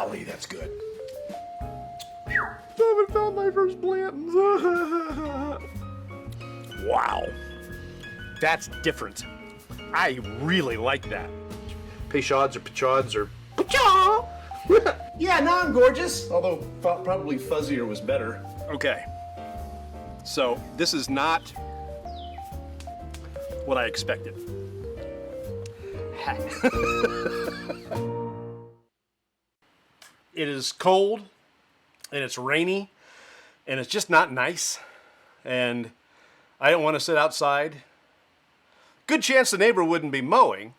Golly, that's good. I haven't found my first Blanton's. Wow. That's different. I really like that. Peychauds or Peychauds or Peychaud. Yeah, now I'm gorgeous. Although probably fuzzier was better. Okay. So this is not what I expected. It is cold and it's rainy and it's just not nice. And I don't want to sit outside. Good chance the neighbor wouldn't be mowing,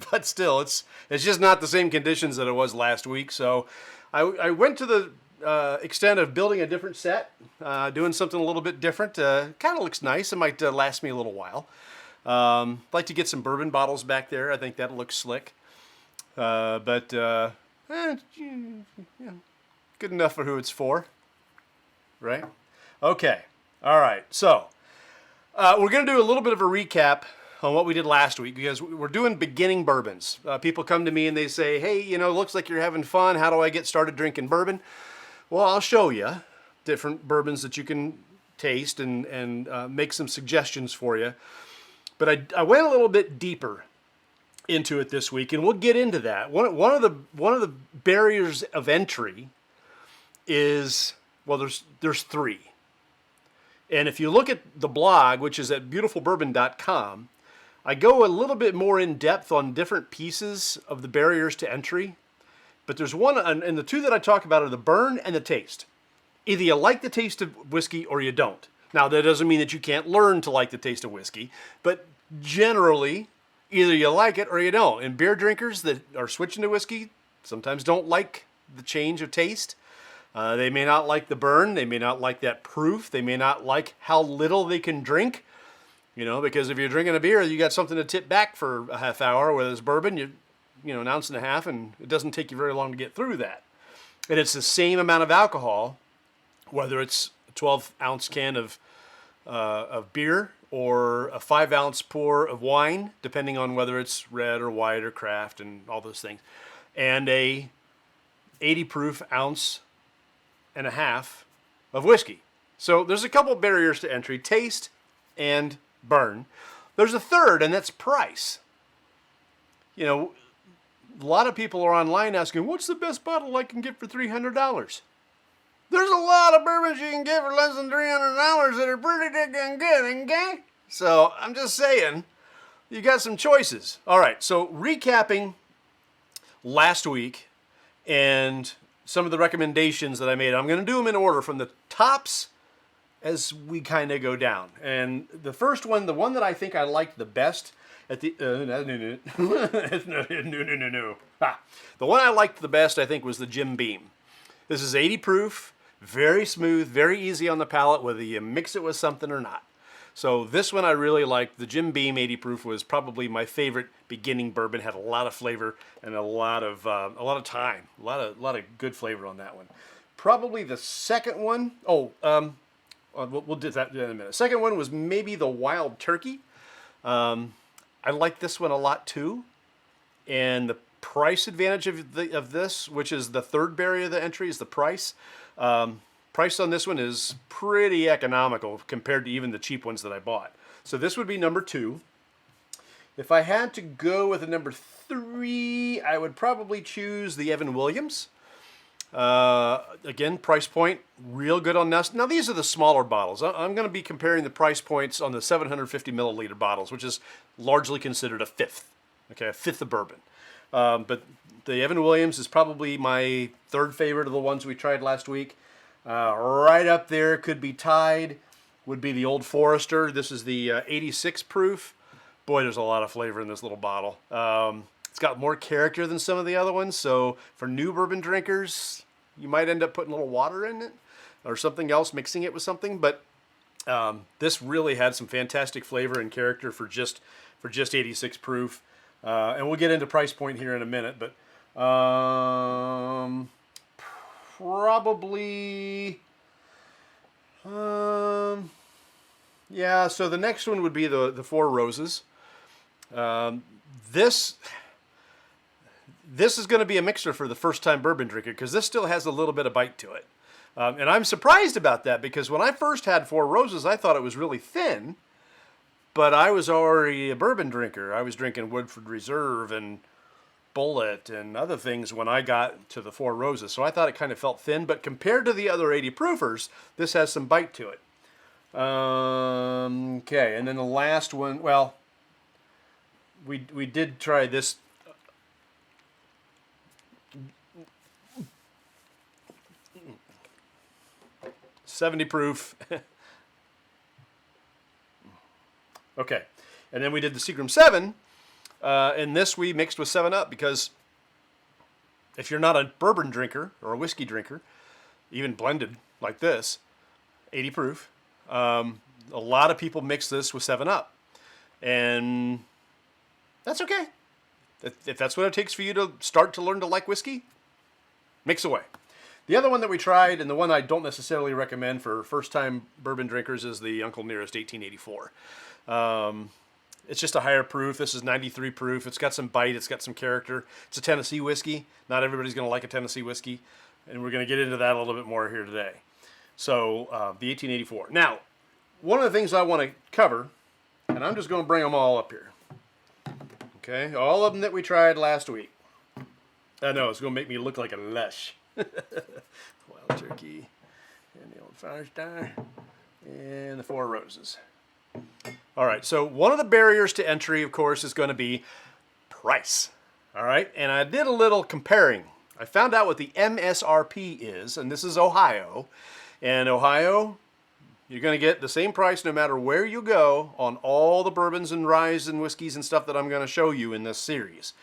but still, it's just not the same conditions that it was last week. So I went to the extent of building a different set, doing something a little bit different. Kind of looks nice. It might last me a little while. Like to get some bourbon bottles back there. I think that looks slick. But good enough for who it's for, right? Okay. All right. So we're going to do a little bit of a recap on what we did last week because we're doing beginning bourbons. People come to me and they say, hey, you know, looks like you're having fun. How do I get started drinking bourbon? Well, I'll show you different bourbons that you can taste and make some suggestions for you. But I went a little bit deeper into it this week, and we'll get into that. One of the barriers of entry is, well, there's three. And if you look at the blog, which is at beautifulbourbon.com, I go a little bit more in depth on different pieces of the barriers to entry. But there's one, and the two that I talk about are the burn and the taste. Either you like the taste of whiskey or you don't. Now, that doesn't mean that you can't learn to like the taste of whiskey, but generally, either you like it or you don't. And beer drinkers that are switching to whiskey sometimes don't like the change of taste. They may not like the burn. They may not like that proof. They may not like how little they can drink. You know, because if you're drinking a beer, you got something to tip back for a half hour, whereas bourbon, you know, an ounce and a half, and it doesn't take you very long to get through that. And it's the same amount of alcohol, whether it's a 12-ounce can of beer or a 5-ounce pour of wine, depending on whether it's red or white or craft and all those things, and a 80-proof ounce and a half of whiskey. So there's a couple barriers to entry: taste and burn. There's a third, and that's price. You know, a lot of people are online asking, what's the best bottle I can get for $300? There's a lot of bourbons you can get for less than $300 that are pretty digging good, okay? So I'm just saying, you got some choices. All right, so recapping last week and some of the recommendations that I made. I'm going to do them in order from the tops as we kind of go down. And the first one, the one that I think I liked the best at the the one I liked the best, I think, was the Jim Beam. This is 80 proof, very smooth, very easy on the palate, whether you mix it with something or not. So this one I really liked. The Jim Beam 80 proof was probably my favorite beginning bourbon. Had a lot of flavor and a lot of time, a lot of good flavor on that one. Probably the second one. We'll do that in a minute. Second one was maybe the Wild Turkey. I like this one a lot too, and the price advantage of this, which is the third barrier of the entry, is the price. Price on this one is pretty economical compared to even the cheap ones that I bought. So this would be number 2. If I had to go with a number 3, I would probably choose the Evan Williams. Again, price point, real good on this. Now, these are the smaller bottles. I'm going to be comparing the price points on the 750 milliliter bottles, which is largely considered a fifth of bourbon. But the Evan Williams is probably my third favorite of the ones we tried last week. Right up there, could be tied, would be the Old Forester. This is the 86 proof. Boy, there's a lot of flavor in this little bottle. It's got more character than some of the other ones, so for new bourbon drinkers, you might end up putting a little water in it or something else, mixing it with something. But this really had some fantastic flavor and character for just 86 proof. And we'll get into price point here in a minute, but probably, yeah. So the next one would be this is going to be a mixer for the first-time bourbon drinker because this still has a little bit of bite to it. And I'm surprised about that because when I first had Four Roses, I thought it was really thin, but I was already a bourbon drinker. I was drinking Woodford Reserve and Bullet and other things when I got to the Four Roses, so I thought it kind of felt thin, but compared to the other 80 proofers, this has some bite to it. Okay, and then the last one, well, we did try this. 70 proof. Okay, and then we did the Seagram 7, and this we mixed with 7-Up because if you're not a bourbon drinker or a whiskey drinker, even blended like this, 80 proof, a lot of people mix this with 7-Up, and that's okay. If that's what it takes for you to start to learn to like whiskey, mix away. The other one that we tried, and the one I don't necessarily recommend for first-time bourbon drinkers, is the Uncle Nearest 1884. It's just a higher proof. This is 93 proof. It's got some bite. It's got some character. It's a Tennessee whiskey. Not everybody's going to like a Tennessee whiskey, and we're going to get into that a little bit more here today. So the 1884. Now, one of the things I want to cover, and I'm just going to bring them all up here. Okay, all of them that we tried last week. I know, it's going to make me look like a lush. Wild Turkey, and the Old Firestar, and the Four Roses. All right, so one of the barriers to entry, of course, is going to be price. All right, and I did a little comparing. I found out what the MSRP is, and this is Ohio. And Ohio, you're going to get the same price no matter where you go on all the bourbons and ryes and whiskeys and stuff that I'm going to show you in this series.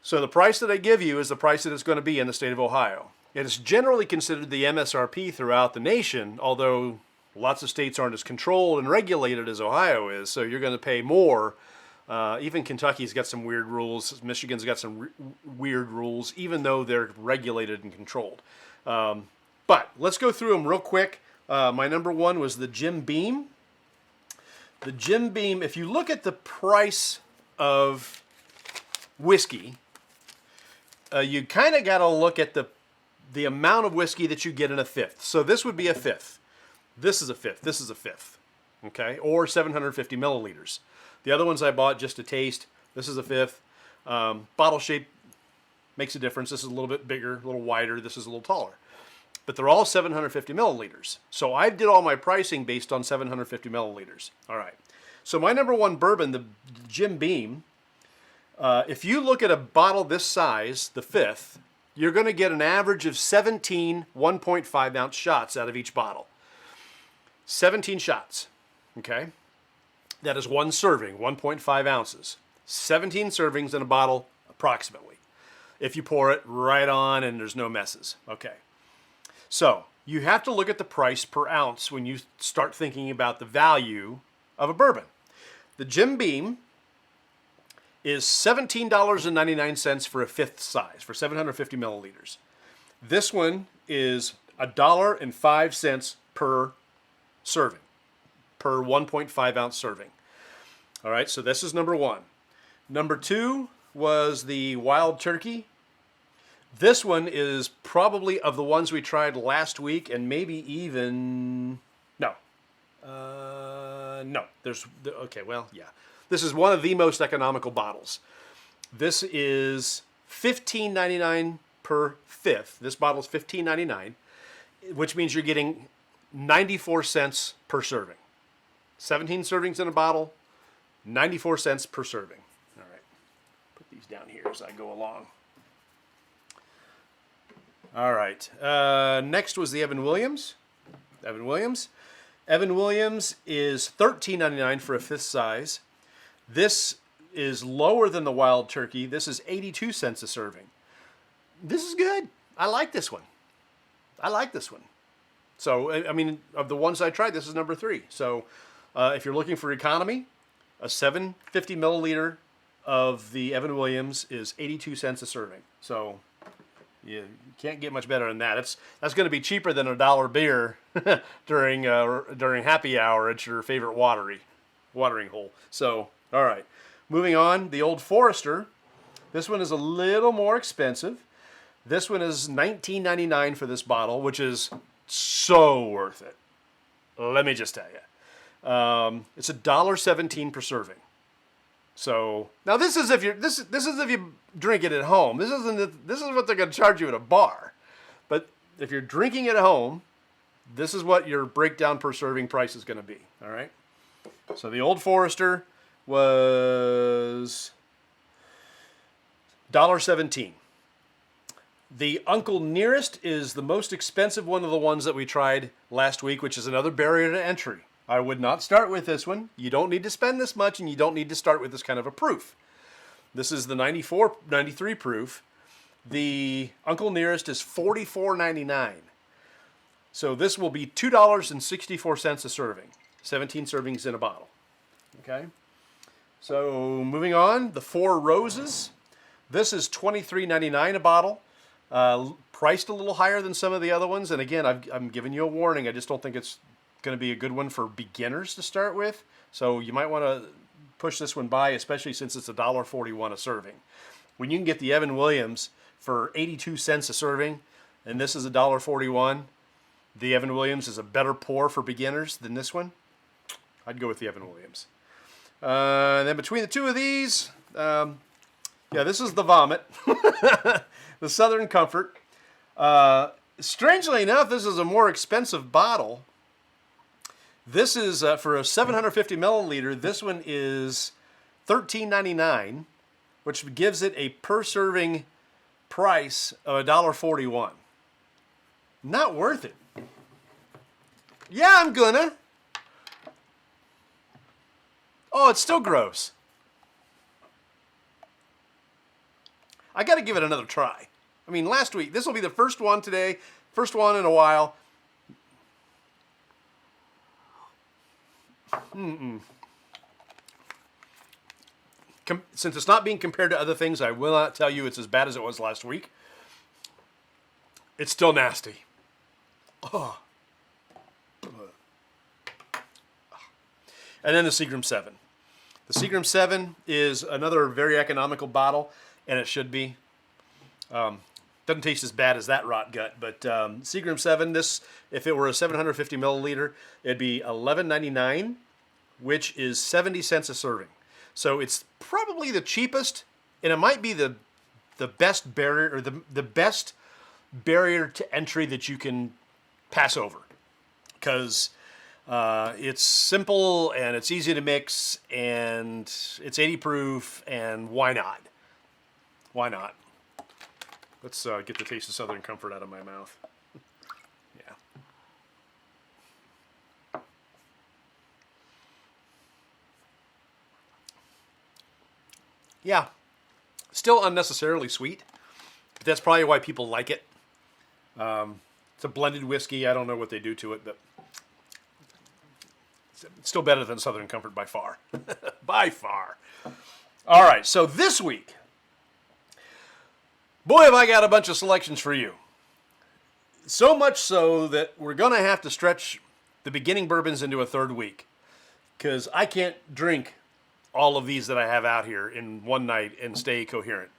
So the price that I give you is the price that it's going to be in the state of Ohio. It is generally considered the MSRP throughout the nation, although lots of states aren't as controlled and regulated as Ohio is, so you're going to pay more. Even Kentucky's got some weird rules. Michigan's got some weird rules, even though they're regulated and controlled. But let's go through them real quick. My number one was the Jim Beam. The Jim Beam, if you look at the price of whiskey, you kind of got to look at the amount of whiskey that you get in a fifth. So this would be a fifth. This is a fifth. This is a fifth. Okay? Or 750 milliliters. The other ones I bought just to taste. This is a fifth. Bottle shape makes a difference. This is a little bit bigger, a little wider. This is a little taller. But they're all 750 milliliters. So I did all my pricing based on 750 milliliters. All right. So my number one bourbon, the Jim Beam, if you look at a bottle this size, the fifth, you're going to get an average of 17 1.5 ounce shots out of each bottle. 17 shots, okay? That is one serving, 1.5 ounces. 17 servings in a bottle, approximately, if you pour it right on and there's no messes, okay? So you have to look at the price per ounce when you start thinking about the value of a bourbon. The Jim Beam is $17.99 for a fifth size, for 750 milliliters. This one is $1.05 per serving, per 1.5 ounce serving. All right, so this is number one. Number two was the Wild Turkey. This one is probably, of the ones we tried last week, and maybe even, okay, well, yeah. This is one of the most economical bottles. This is $15.99 per fifth. This bottle is $15.99, which means you're getting 94 cents per serving. 17 servings in a bottle, 94 cents per serving. All right, put these down here as I go along. All right, next was the Evan Williams. Evan Williams is $13.99 for a fifth size. This is lower than the Wild Turkey. This is 82 cents a serving. This is good. I like this one. So, I mean, of the ones I tried, this is number 3. So, if you're looking for economy, a 750 milliliter of the Evan Williams is 82 cents a serving. So, you can't get much better than that. That's going to be cheaper than a $1 beer during happy hour at your favorite watering hole. So, all right. Moving on, the Old Forester. This one is a little more expensive. This one is $19.99 for this bottle, which is so worth it. Let me just tell you. It's $1.17 per serving. So now this is if you drink it at home. This is what they're going to charge you at a bar. But if you're drinking it at home, this is what your breakdown per serving price is going to be. All right. So the Old Forester was $1.17. The Uncle Nearest is the most expensive one of the ones that we tried last week, which is another barrier to entry. I would not start with this one. You don't need to spend this much, and you don't need to start with this kind of a proof. This is the 93 proof. The Uncle Nearest is $44.99. So this will be $2.64 a serving. 17 servings in a bottle. Okay? So moving on, the Four Roses. This is $23.99 a bottle. Priced a little higher than some of the other ones. And again, I'm giving you a warning. I just don't think it's going to be a good one for beginners to start with. So you might want to push this one by, especially since it's $1.41 a serving. When you can get the Evan Williams for 82 cents a serving, and this is $1.41, the Evan Williams is a better pour for beginners than this one. I'd go with the Evan Williams. And then between the two of these, this is the Vomit, the Southern Comfort. Strangely enough, this is a more expensive bottle. This is, for a 750 milliliter, this one is $13.99, which gives it a per serving price of $1.41. Not worth it. Yeah, I'm gonna. Oh, it's still gross. I got to give it another try. I mean, last week, this will be the first one today, first one in a while. Since it's not being compared to other things, I will not tell you it's as bad as it was last week. It's still nasty. Oh. And then the Seagram 7. The Seagram 7 is another very economical bottle, and it should be. Doesn't taste as bad as that rot gut, but Seagram 7, this, if it were a 750 milliliter, it'd be $11.99, which is 70 cents a serving. So it's probably the cheapest, and it might be the best barrier, or the best barrier to entry that you can pass over, because it's simple and it's easy to mix, and it's 80 proof, and why not? Why not? Let's get the taste of Southern Comfort out of my mouth. Yeah. Yeah. Still unnecessarily sweet, but that's probably why people like it. It's a blended whiskey. I don't know what they do to it, but it's still better than Southern Comfort by far. By far. All right, so this week, boy, have I got a bunch of selections for you. So much so that we're going to have to stretch the beginning bourbons into a third week, because I can't drink all of these that I have out here in one night and stay coherent.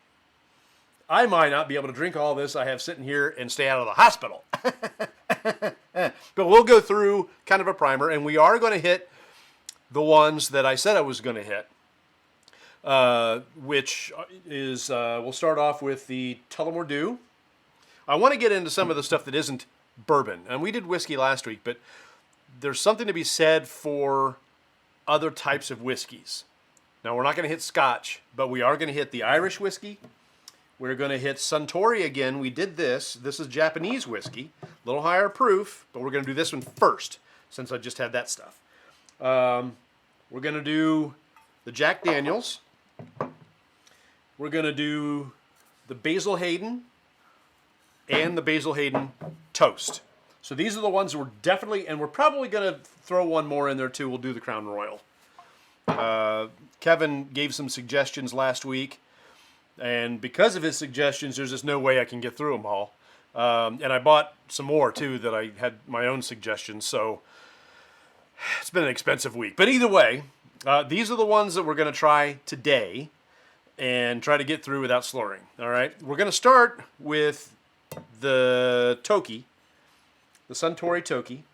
I might not be able to drink all this I have sitting here and stay out of the hospital. But we'll go through kind of a primer, and we are going to hit the ones that I said I was going to hit. Which is, we'll start off with the Tullamore Dew. I want to get into some of the stuff that isn't bourbon. And we did whiskey last week, but there's something to be said for other types of whiskeys. Now, we're not going to hit Scotch, but we are going to hit the Irish whiskey. We're going to hit Suntory again. We did this. This is Japanese whiskey. A little higher proof, but we're going to do this one first, since I just had that stuff. We're going to do the Jack Daniels. We're going to do the Basil Hayden and the Basil Hayden Toast. So these are the ones we're definitely, and we're probably going to throw one more in there too. We'll do the Crown Royal. Kevin gave some suggestions last week, and because of his suggestions, there's just no way I can get through them all. And I bought some more too that I had my own suggestions, so it's been an expensive week. But either way, these are the ones that we're going to try today. and try to get through without slurring. All right, we're going to start with the Toki, the Suntory Toki,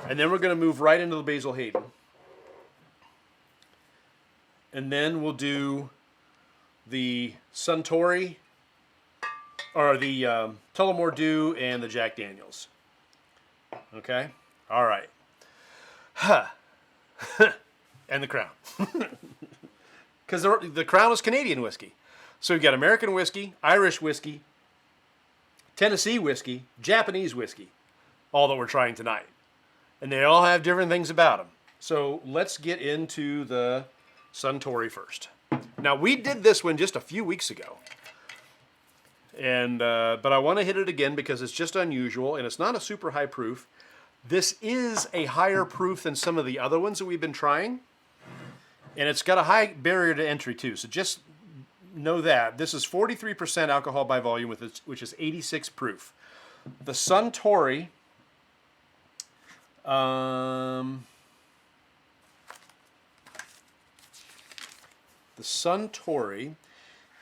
and then we're going to move right into the Basil Hayden. And then we'll do the Suntory, or the Tullamore Dew and the Jack Daniels. Okay? All right. And the Crown. Because the Crown is Canadian whiskey. So we've got American whiskey, Irish whiskey, Tennessee whiskey, Japanese whiskey, all that we're trying tonight. And they all have different things about them. So let's get into the Suntory first. Now, we did this one just a few weeks ago. And but I want to hit it again because it's just unusual, and it's not a super high proof. This is a higher proof than some of the other ones that we've been trying. And it's got a high barrier to entry, too. So just know that. This is 43% alcohol by volume, which is 86 proof. The Suntory... the Suntory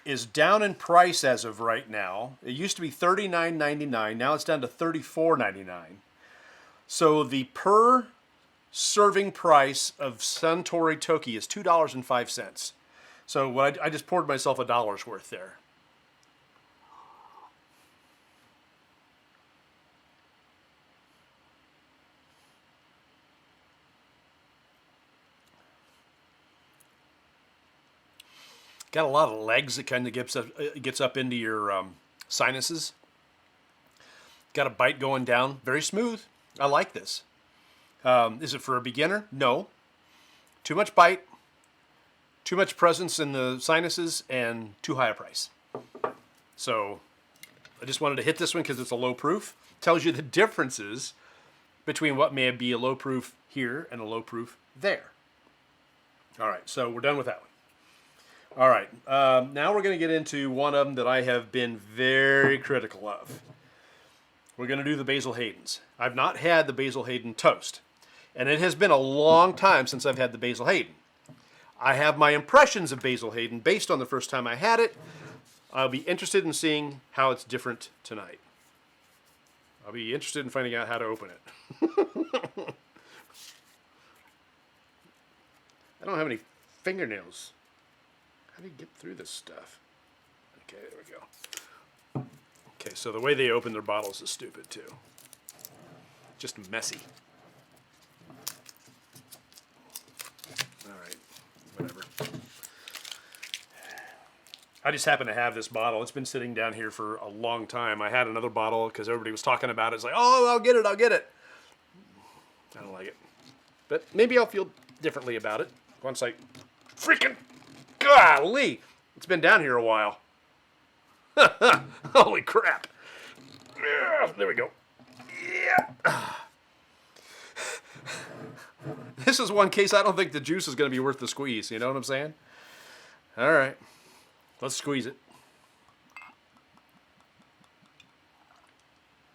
is down in price as of right now. It used to be $39.99. Now it's down to $34.99. So the per serving price of Suntory Toki is $2.05. So I just poured myself $1 worth there. Got a lot of legs that kind of gets up into your sinuses. Got a bite going down. Very smooth. I like this. Is it for a beginner? No. Too much bite, too much presence in the sinuses, and too high a price. So I just wanted to hit this one because it's a low proof. Tells you the differences between what may be a low proof here and a low proof there. All right, so we're done with that one. All right, now we're going to get into one of them that I have been very critical of. We're going to do the Basil Haydens. I've not had the Basil Hayden toast, and it has been a long time since I've had the Basil Hayden. I have my impressions of Basil Hayden based on the first time I had it. I'll be interested in seeing how it's different tonight. I'll be interested in finding out how to open it. I don't have any fingernails. How do you get through this stuff? Okay, there we go. Okay, so the way they open their bottles is stupid too. Just messy. All right, whatever. I just happen to have this bottle. It's been sitting down here for a long time. I had another bottle because everybody was talking about it. It's like, oh, I'll get it, I'll get it. I don't like it. But maybe I'll feel differently about it once I freaking, golly, it's been down here a while. Holy crap. Yeah, there we go. Yeah. This is one case I don't think the juice is going to be worth the squeeze. You know what I'm saying? All right. Let's squeeze it.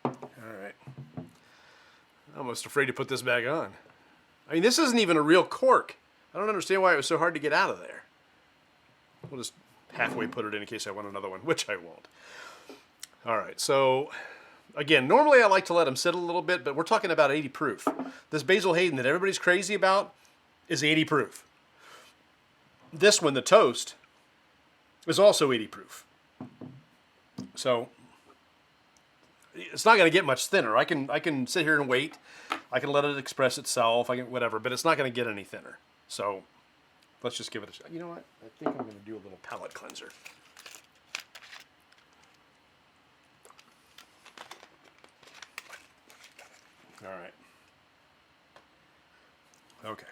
All right. I'm almost afraid to put this back on. I mean, this isn't even a real cork. I don't understand why it was so hard to get out of there. We'll just halfway put it in case I want another one, which I won't. All right, so again, normally I like to let them sit a little bit, but we're talking about 80 proof. This Basil Hayden that everybody's crazy about is 80 proof. This one, the toast, is also 80 proof. So it's not going to get much thinner. I can sit here and wait. I can let it express itself. I can whatever, but it's not going to get any thinner. So let's just give it a shot. You know what? I think I'm going to do a little palate cleanser. All right. Okay.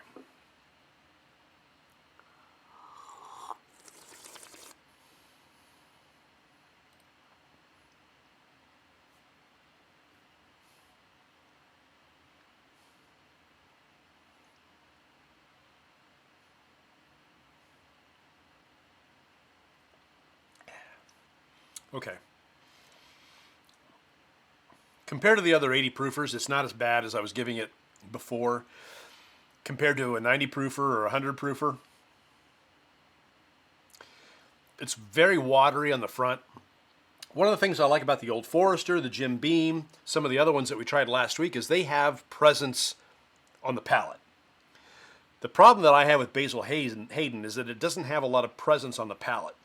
Okay. Compared to the other 80 proofers, it's not as bad as I was giving it before. Compared to a 90 proofer or a 100 proofer, It's very watery on the front. One of the things I like about the Old Forester, the Jim Beam, some of the other ones that we tried last week is they have presence on the palate. The problem that I have with Basil Hayden is that it doesn't have a lot of presence on the palate.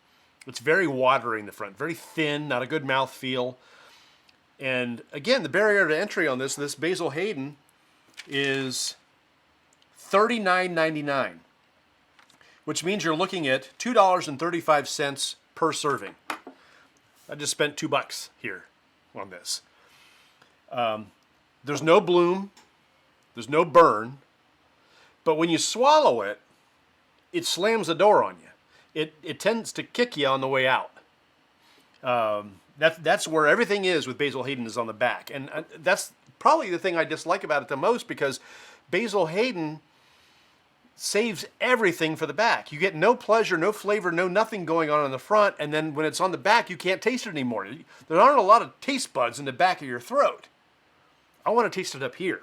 It's very watery in the front, very thin, not a good mouthfeel. And again, the barrier to entry on this Basil Hayden is $39.99, which means you're looking at $2.35 per serving. I just spent $2 here on this. There's no bloom, there's no burn, but when you swallow it, it slams the door on you. It tends to kick you on the way out. That's where everything is with Basil Hayden, is on the back. And that's probably the thing I dislike about it the most, because Basil Hayden saves everything for the back. You get no pleasure, no flavor, no nothing going on the front, and then when it's on the back, you can't taste it anymore. There aren't a lot of taste buds in the back of your throat. I want to taste it up here.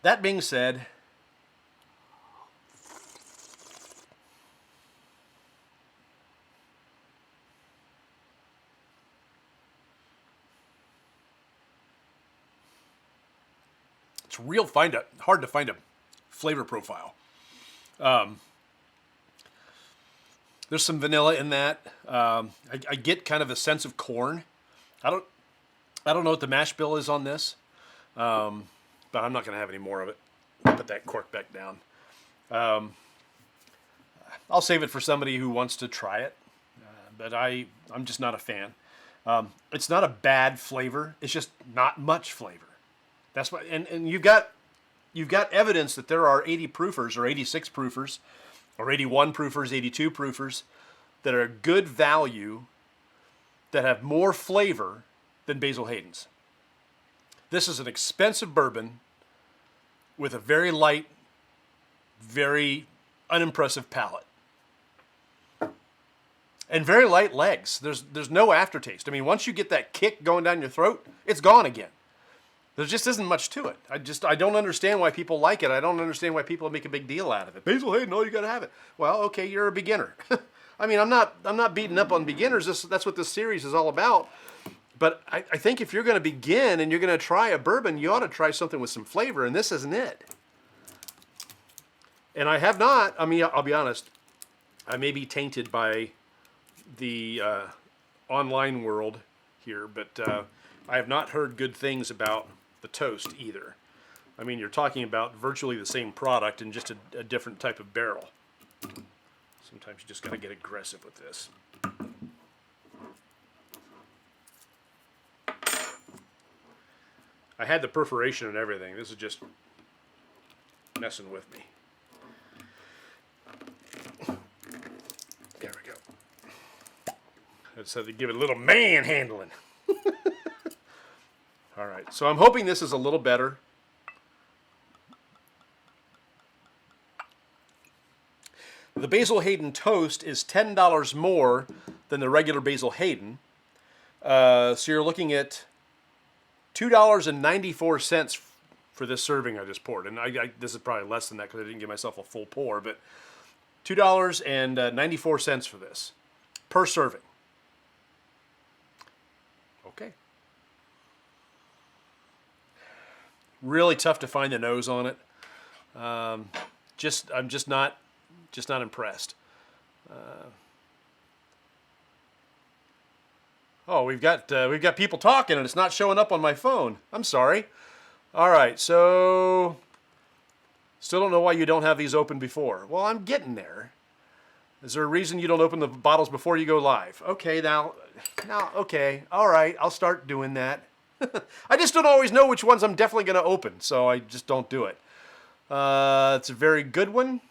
That being said, it's hard to find a flavor profile. There's some vanilla in that. I get kind of a sense of corn. I don't know what the mash bill is on this, but I'm not going to have any more of it. Put that cork back down. I'll save it for somebody who wants to try it, but I'm just not a fan. It's not a bad flavor. It's just not much flavor. That's why, and you've got evidence that there are 80 proofers or 86 proofers or 81 proofers, 82 proofers that are good value, that have more flavor than Basil Hayden's. This is an expensive bourbon with a very light, very unimpressive palate. And very light legs. There's no aftertaste. I mean, once you get that kick going down your throat, it's gone again. There just isn't much to it. I don't understand why people like it. I don't understand why people make a big deal out of it. Basil Hayden, oh, you got to have it. Well, okay, you're a beginner. I mean, I'm not beating up on beginners. That's what this series is all about. But I think if you're going to begin and you're going to try a bourbon, you ought to try something with some flavor, and this isn't it. And I have not. I mean, I'll be honest. I may be tainted by the online world here, but I have not heard good things about the toast either. I mean, you're talking about virtually the same product in just a different type of barrel. Sometimes you just got to get aggressive with this. I had the perforation and everything. This is just messing with me. There we go. I just had to give it a little manhandling. All right, so I'm hoping this is a little better. The Basil Hayden toast is $10 more than the regular Basil Hayden. So you're looking at $2.94 for this serving I just poured. And this is probably less than that because I didn't give myself a full pour, but $2.94 for this per serving. Okay. Really tough to find the nose on it. I'm just not impressed. Oh, we've got people talking and it's not showing up on my phone. I'm sorry. All right, so still don't know why you don't have these open before. Well, I'm getting there. Is there a reason you don't open the bottles before you go live? Okay, now, okay, all right, I'll start doing that. I just don't always know which ones I'm definitely going to open, so I just don't do it. It's a very good one.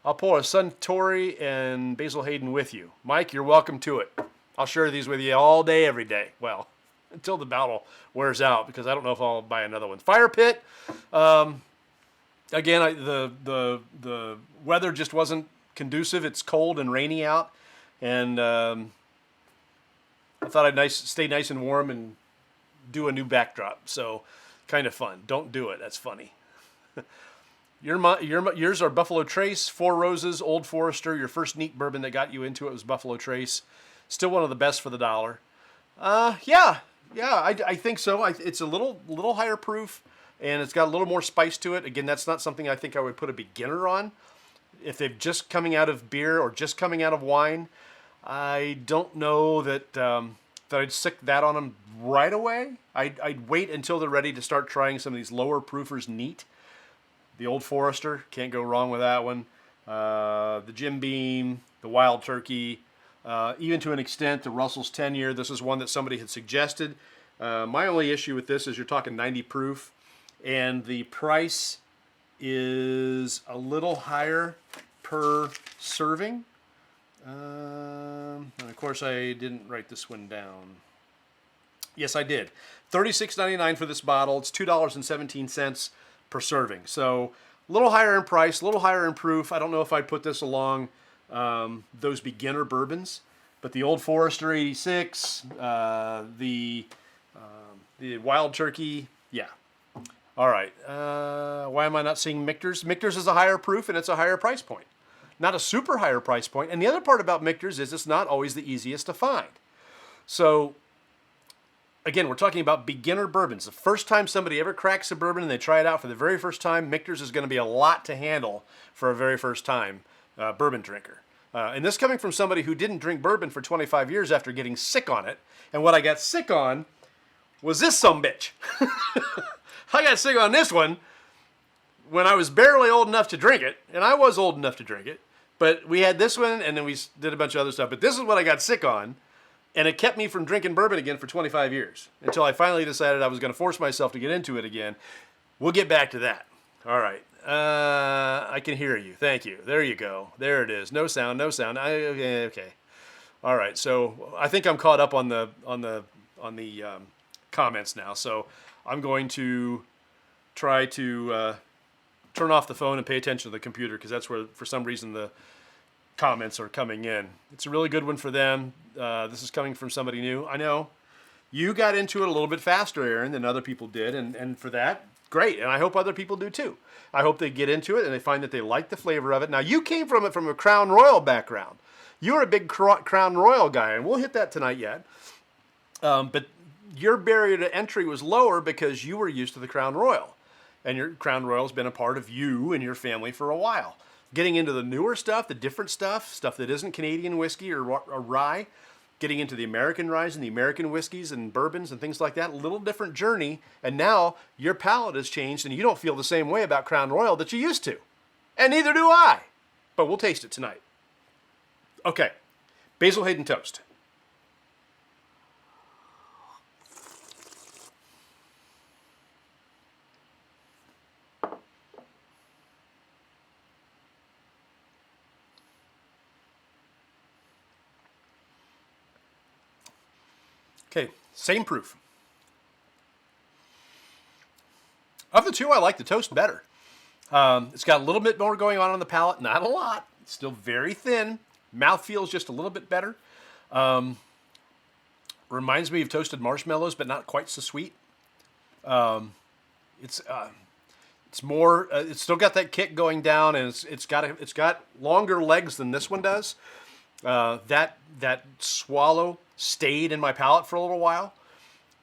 I'll pour a Suntory and Basil Hayden with you. Mike, you're welcome to it. I'll share these with you all day, every day. Well, until the bottle wears out, because I don't know if I'll buy another one. Fire Pit. Again, the weather just wasn't conducive. It's cold and rainy out, and I thought I'd stay nice and warm and do a new backdrop. So, kind of fun. Don't do it. That's funny. Yours are Buffalo Trace, Four Roses, Old Forester. Your first neat bourbon that got you into it was Buffalo Trace. Still one of the best for the dollar. Yeah, I think so. It's a little higher proof, and it's got a little more spice to it. Again, that's not something I think I would put a beginner on. If they're just coming out of beer or just coming out of wine, I don't know that I'd stick that on them right away. I'd wait until they're ready to start trying some of these lower proofers neat. The Old Forester, can't go wrong with that one. The Jim Beam, the Wild Turkey, even to an extent the Russell's 10-year. This is one that somebody had suggested. My only issue with this is you're talking 90 proof, and the price is a little higher per serving. And of course, I didn't write this one down. Yes, I did. $36.99 for this bottle. It's $2.17 per serving. So a little higher in price, a little higher in proof. I don't know if I'd put this along those beginner bourbons, but the Old Forester 86, the Wild Turkey, yeah. All right. Why am I not seeing Michter's? Michter's is a higher proof and it's a higher price point. Not a super higher price point. And the other part about Michter's is it's not always the easiest to find. So, again, we're talking about beginner bourbons. The first time somebody ever cracks a bourbon and they try it out for the very first time, Michter's is going to be a lot to handle for a very first time bourbon drinker. And this coming from somebody who didn't drink bourbon for 25 years after getting sick on it. And what I got sick on was this sumbitch. I got sick on this one when I was barely old enough to drink it, and I was old enough to drink it, but we had this one, and then we did a bunch of other stuff, but this is what I got sick on, and it kept me from drinking bourbon again for 25 years, until I finally decided I was going to force myself to get into it again. We'll get back to that. All right. I can hear you. Thank you. There you go. There it is. No sound, no sound. Okay. All right, so I think I'm caught up on the comments now, so I'm going to try to turn off the phone and pay attention to the computer, because that's where, for some reason, the comments are coming in. It's a really good one for them. This is coming from somebody new. I know you got into it a little bit faster, Aaron, than other people did, and for that, great. And I hope other people do too. I hope they get into it and they find that they like the flavor of it. Now, you came from it from a Crown Royal background. You're a big Crown Royal guy, and we'll hit that tonight yet. But your barrier to entry was lower because you were used to the Crown Royal. And your Crown Royal's been a part of you and your family for a while. Getting into the newer stuff, the different stuff that isn't Canadian whiskey or rye, getting into the American ryes and the American whiskeys and bourbons and things like that, a little different journey. And now your palate has changed and you don't feel the same way about Crown Royal that you used to. And neither do I. But we'll taste it tonight. Okay, Basil Hayden toast. Okay, same proof. Of the two, I like the toast better. It's got a little bit more going on the palate, not a lot. It's still very thin. Mouth feels just a little bit better. Reminds me of toasted marshmallows, but not quite so sweet. It's more. It's still got that kick going down, and it's got longer legs than this one does. That swallow stayed in my palate for a little while.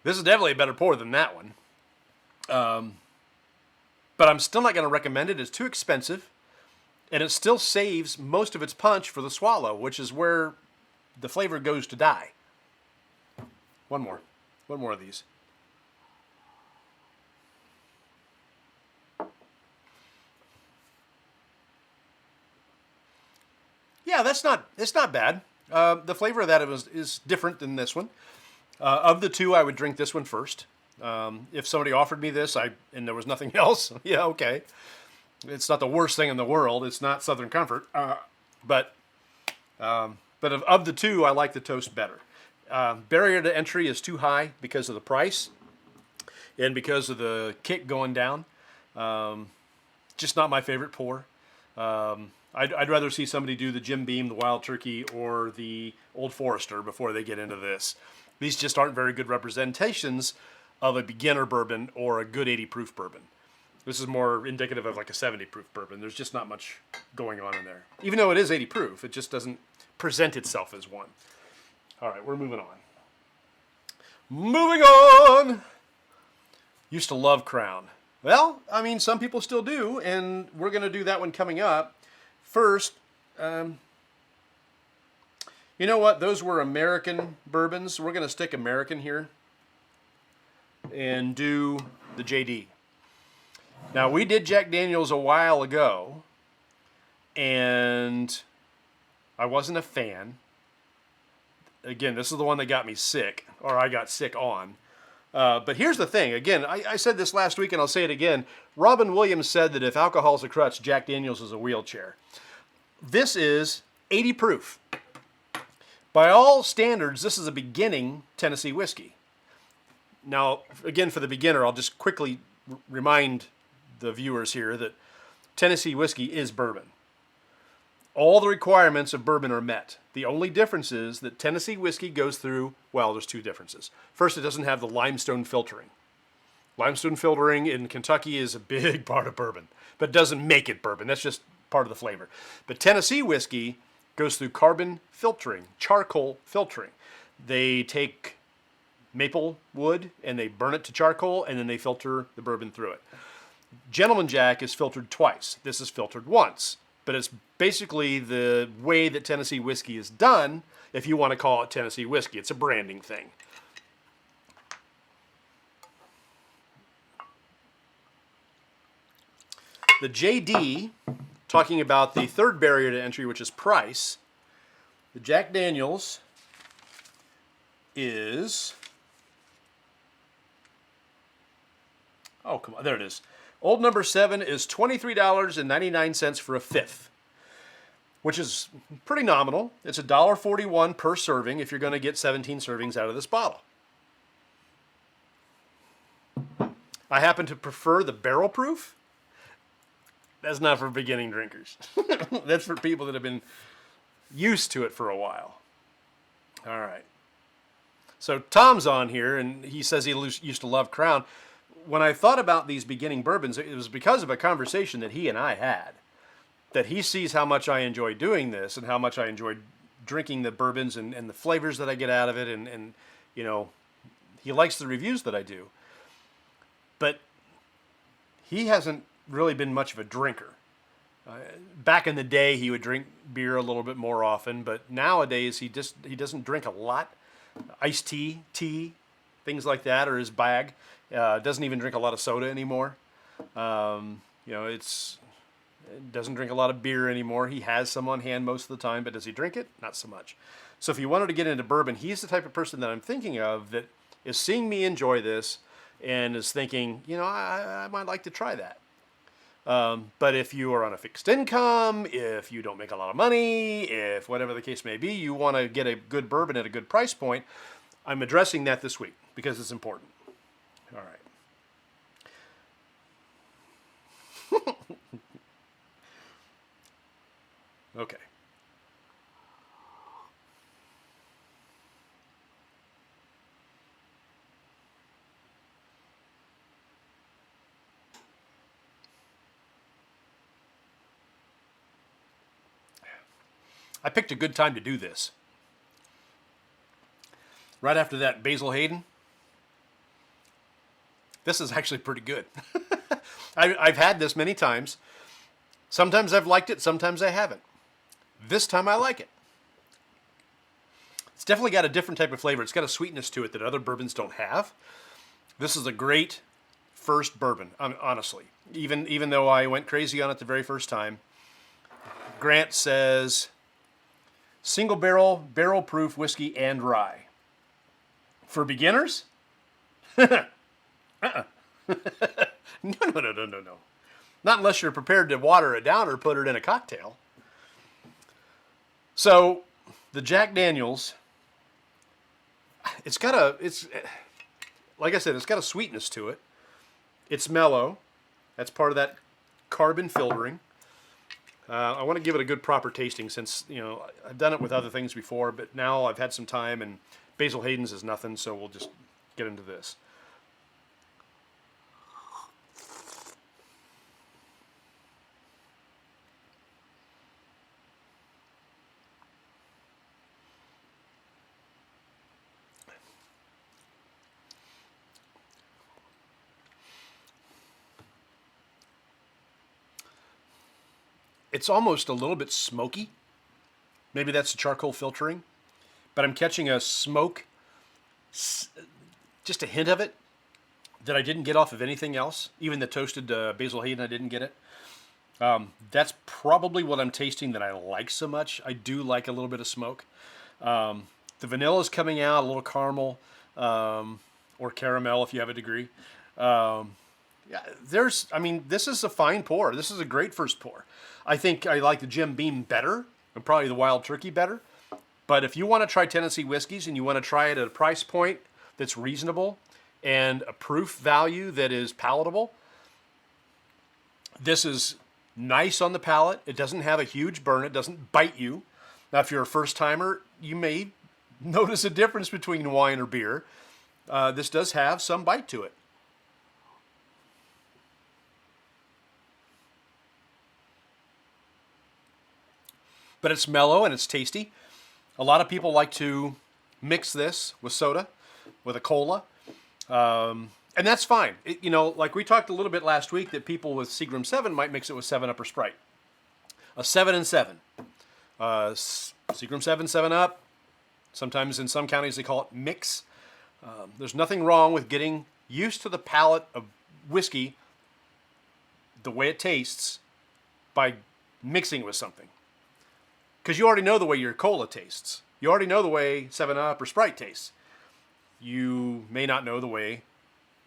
This is definitely a better pour than that one. But I'm still not going to recommend it. It's too expensive. And it still saves most of its punch for the swallow, which is where the flavor goes to die. One more of these. Yeah, it's not bad. The flavor of that is different than this one. Of the two, I would drink this one first. If somebody offered me this and there was nothing else, yeah, okay. It's not the worst thing in the world. It's not Southern Comfort. But of the two, I like the toast better. Barrier to entry is too high because of the price and because of the kick going down. Just not my favorite pour. I'd rather see somebody do the Jim Beam, the Wild Turkey, or the Old Forester before they get into this. These just aren't very good representations of a beginner bourbon or a good 80 proof bourbon. This is more indicative of like a 70 proof bourbon. There's just not much going on in there. Even though it is 80 proof, it just doesn't present itself as one. All right, we're moving on. Moving on! Used to love Crown. Well, I mean, some people still do, and we're going to do that one coming up. First, you know what? Those were American bourbons. We're going to stick American here and do the JD. Now, we did Jack Daniels a while ago, and I wasn't a fan. Again, this is the one that got me sick, or I got sick on. But here's the thing. Again, I said this last week, and I'll say it again. Robin Williams said that if alcohol's a crutch, Jack Daniels is a wheelchair. This is 80 proof. By all standards, this is a beginning Tennessee whiskey. Now, again, for the beginner, I'll just quickly remind the viewers here that Tennessee whiskey is bourbon. All the requirements of bourbon are met. The only difference is that Tennessee whiskey goes through, well, there's two differences. First, it doesn't have the limestone filtering. Limestone filtering in Kentucky is a big part of bourbon, but it doesn't make it bourbon. That's just part of the flavor. But Tennessee whiskey goes through carbon filtering, charcoal filtering. They take maple wood and they burn it to charcoal, and then they filter the bourbon through it. Gentleman Jack is filtered twice. This is filtered once. But it's basically the way that Tennessee whiskey is done, if you want to call it Tennessee whiskey. It's a branding thing. The JD, talking about the third barrier to entry, which is price, the Jack Daniels is, oh, come on, there it is. Old number 7 is $23.99 for a fifth, which is pretty nominal. It's $1.41 per serving if you're going to get 17 servings out of this bottle. I happen to prefer the barrel proof. That's not for beginning drinkers. That's for people that have been used to it for a while. All right. So Tom's on here, and he says he used to love Crown. When I thought about these beginning bourbons, it was because of a conversation that he and I had. That he sees how much I enjoy doing this and how much I enjoy drinking the bourbons and the flavors that I get out of it. And, you know, he likes the reviews that I do. But he hasn't really been much of a drinker. Back in the day, he would drink beer a little bit more often, but nowadays he doesn't drink a lot. Iced tea, things like that are his bag. Doesn't even drink a lot of soda anymore. You know, doesn't drink a lot of beer anymore. He has some on hand most of the time, but does he drink it? Not so much. So if you wanted to get into bourbon, he's the type of person that I'm thinking of that is seeing me enjoy this and is thinking, you know, I might like to try that. But if you are on a fixed income, if you don't make a lot of money, if whatever the case may be, you want to get a good bourbon at a good price point, I'm addressing that this week because it's important. All right. Okay. I picked a good time to do this. Right after that Basil Hayden. This is actually pretty good. I've had this many times. Sometimes I've liked it, sometimes I haven't. This time I like it. It's definitely got a different type of flavor. It's got a sweetness to it that other bourbons don't have. This is a great first bourbon, honestly. Even though I went crazy on it the very first time. Grant says, single barrel proof whiskey and rye. For beginners? No. Not unless you're prepared to water it down or put it in a cocktail. So, the Jack Daniels, like I said, it's got a sweetness to it. It's mellow. That's part of that carbon filtering. I want to give it a good proper tasting since, you know, I've done it with other things before, but now I've had some time and Basil Hayden's is nothing, so we'll just get into this. it's almost a little bit smoky. Maybe that's the charcoal filtering, but I'm catching a smoke, just a hint of it, that I didn't get off of anything else. Even the toasted Basil Hayden, I didn't get it. That's probably what I'm tasting that I like so much. I do like a little bit of smoke. The vanilla is coming out, a little caramel, or caramel if you have a degree. Yeah, this is a fine pour. This is a great first pour. I think I like the Jim Beam better, and probably the Wild Turkey better. But if you want to try Tennessee whiskeys and you want to try it at a price point that's reasonable and a proof value that is palatable, this is nice on the palate. It doesn't have a huge burn. It doesn't bite you. Now, if you're a first timer, you may notice a difference between wine or beer. This does have some bite to it. But it's mellow and it's tasty. A lot of people like to mix this with soda, with a cola, and that's fine. Like we talked a little bit last week that people with Seagram 7 might mix it with 7-Up or Sprite. A 7 and 7. Seagram 7, 7-Up. Sometimes in some counties they call it mix. There's nothing wrong with getting used to the palate of whiskey, the way it tastes, by mixing it with something. Because you already know the way your cola tastes. You already know the way 7-Up or Sprite tastes. You may not know the way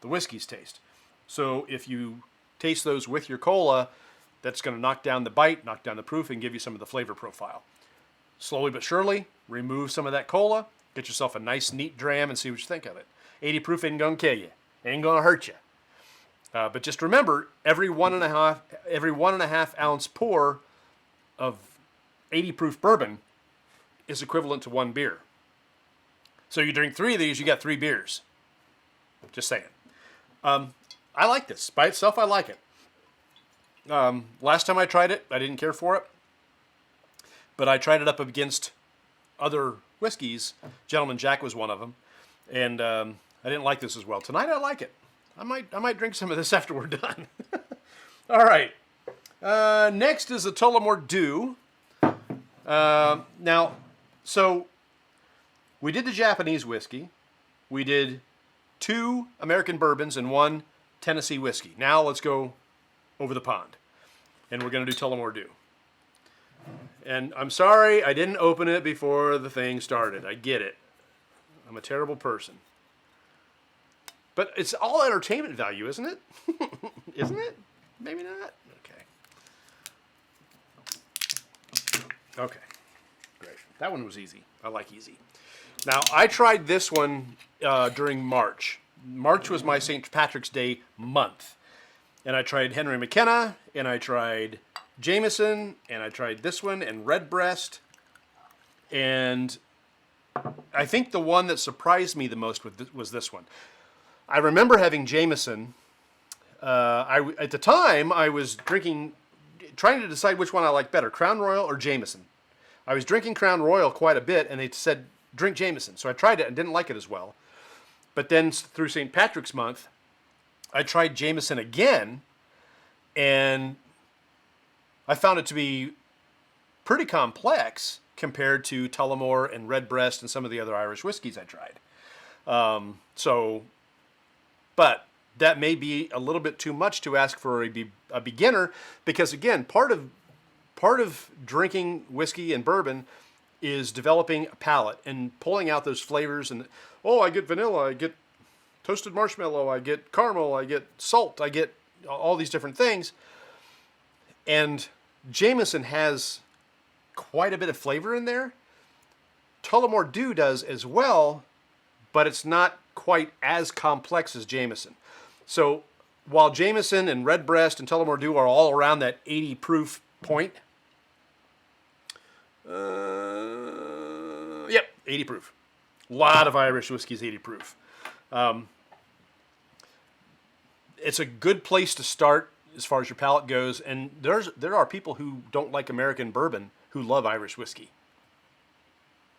the whiskeys taste. So if you taste those with your cola, that's going to knock down the bite, knock down the proof, and give you some of the flavor profile. Slowly but surely, remove some of that cola, get yourself a nice, neat dram, and see what you think of it. 80 proof ain't going to kill you. Ain't going to hurt you. But just remember, every 1.5 ounce pour of 80 proof bourbon is equivalent to 1 beer. So you drink 3 of these, you got 3 beers. Just saying. I like this. By itself, I like it. Last time I tried it, I didn't care for it. But I tried it up against other whiskeys. Gentleman Jack was one of them. And I didn't like this as well. Tonight, I like it. I might drink some of this after we're done. All right. Next is the Tullamore Dew. Now, so we did the Japanese whiskey. We did 2 American bourbons and 1 Tennessee whiskey. Now let's go over the pond. And we're going to do Tullamore Dew. And I'm sorry I didn't open it before the thing started. I get it. I'm a terrible person. But it's all entertainment value, isn't it? Isn't it? Maybe not? Okay, great. That one was easy. I like easy. Now, I tried this one during March. March was my St. Patrick's Day month. And I tried Henry McKenna, and I tried Jameson, and I tried this one, and Redbreast. And I think the one that surprised me the most was this one. I remember having Jameson. At the time, I was trying to decide which one I like better, Crown Royal or Jameson. I was drinking Crown Royal quite a bit, and they said, drink Jameson. So I tried it and didn't like it as well. But then through St. Patrick's Month, I tried Jameson again, and I found it to be pretty complex compared to Tullamore and Redbreast and some of the other Irish whiskeys I tried. But that may be a little bit too much to ask for a beginner, because again, part of drinking whiskey and bourbon is developing a palate and pulling out those flavors. And I get vanilla, I get toasted marshmallow, I get caramel, I get salt, I get all these different things. And Jameson has quite a bit of flavor in there. Tullamore Dew does as well, but it's not quite as complex as Jameson. So while Jameson and Redbreast and Tullamore Dew are all around that 80 proof point, 80 proof. A lot of Irish whiskey is 80 proof. It's a good place to start as far as your palate goes, and there are people who don't like American bourbon who love Irish whiskey.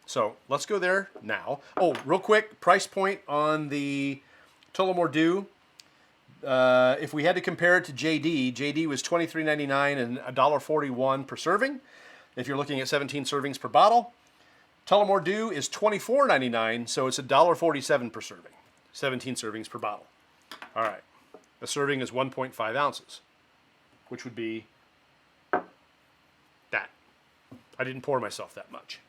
So let's go there now. Oh, real quick, price point on the Tullamore Dew. if we had to compare it to JD was $23.99 and $1.41 per serving. If you're looking at 17 servings per bottle, Tullamore Dew is $24.99, so it's $1.47 per serving. 17 servings per bottle. All right. A serving is 1.5 ounces, which would be that. I didn't pour myself that much.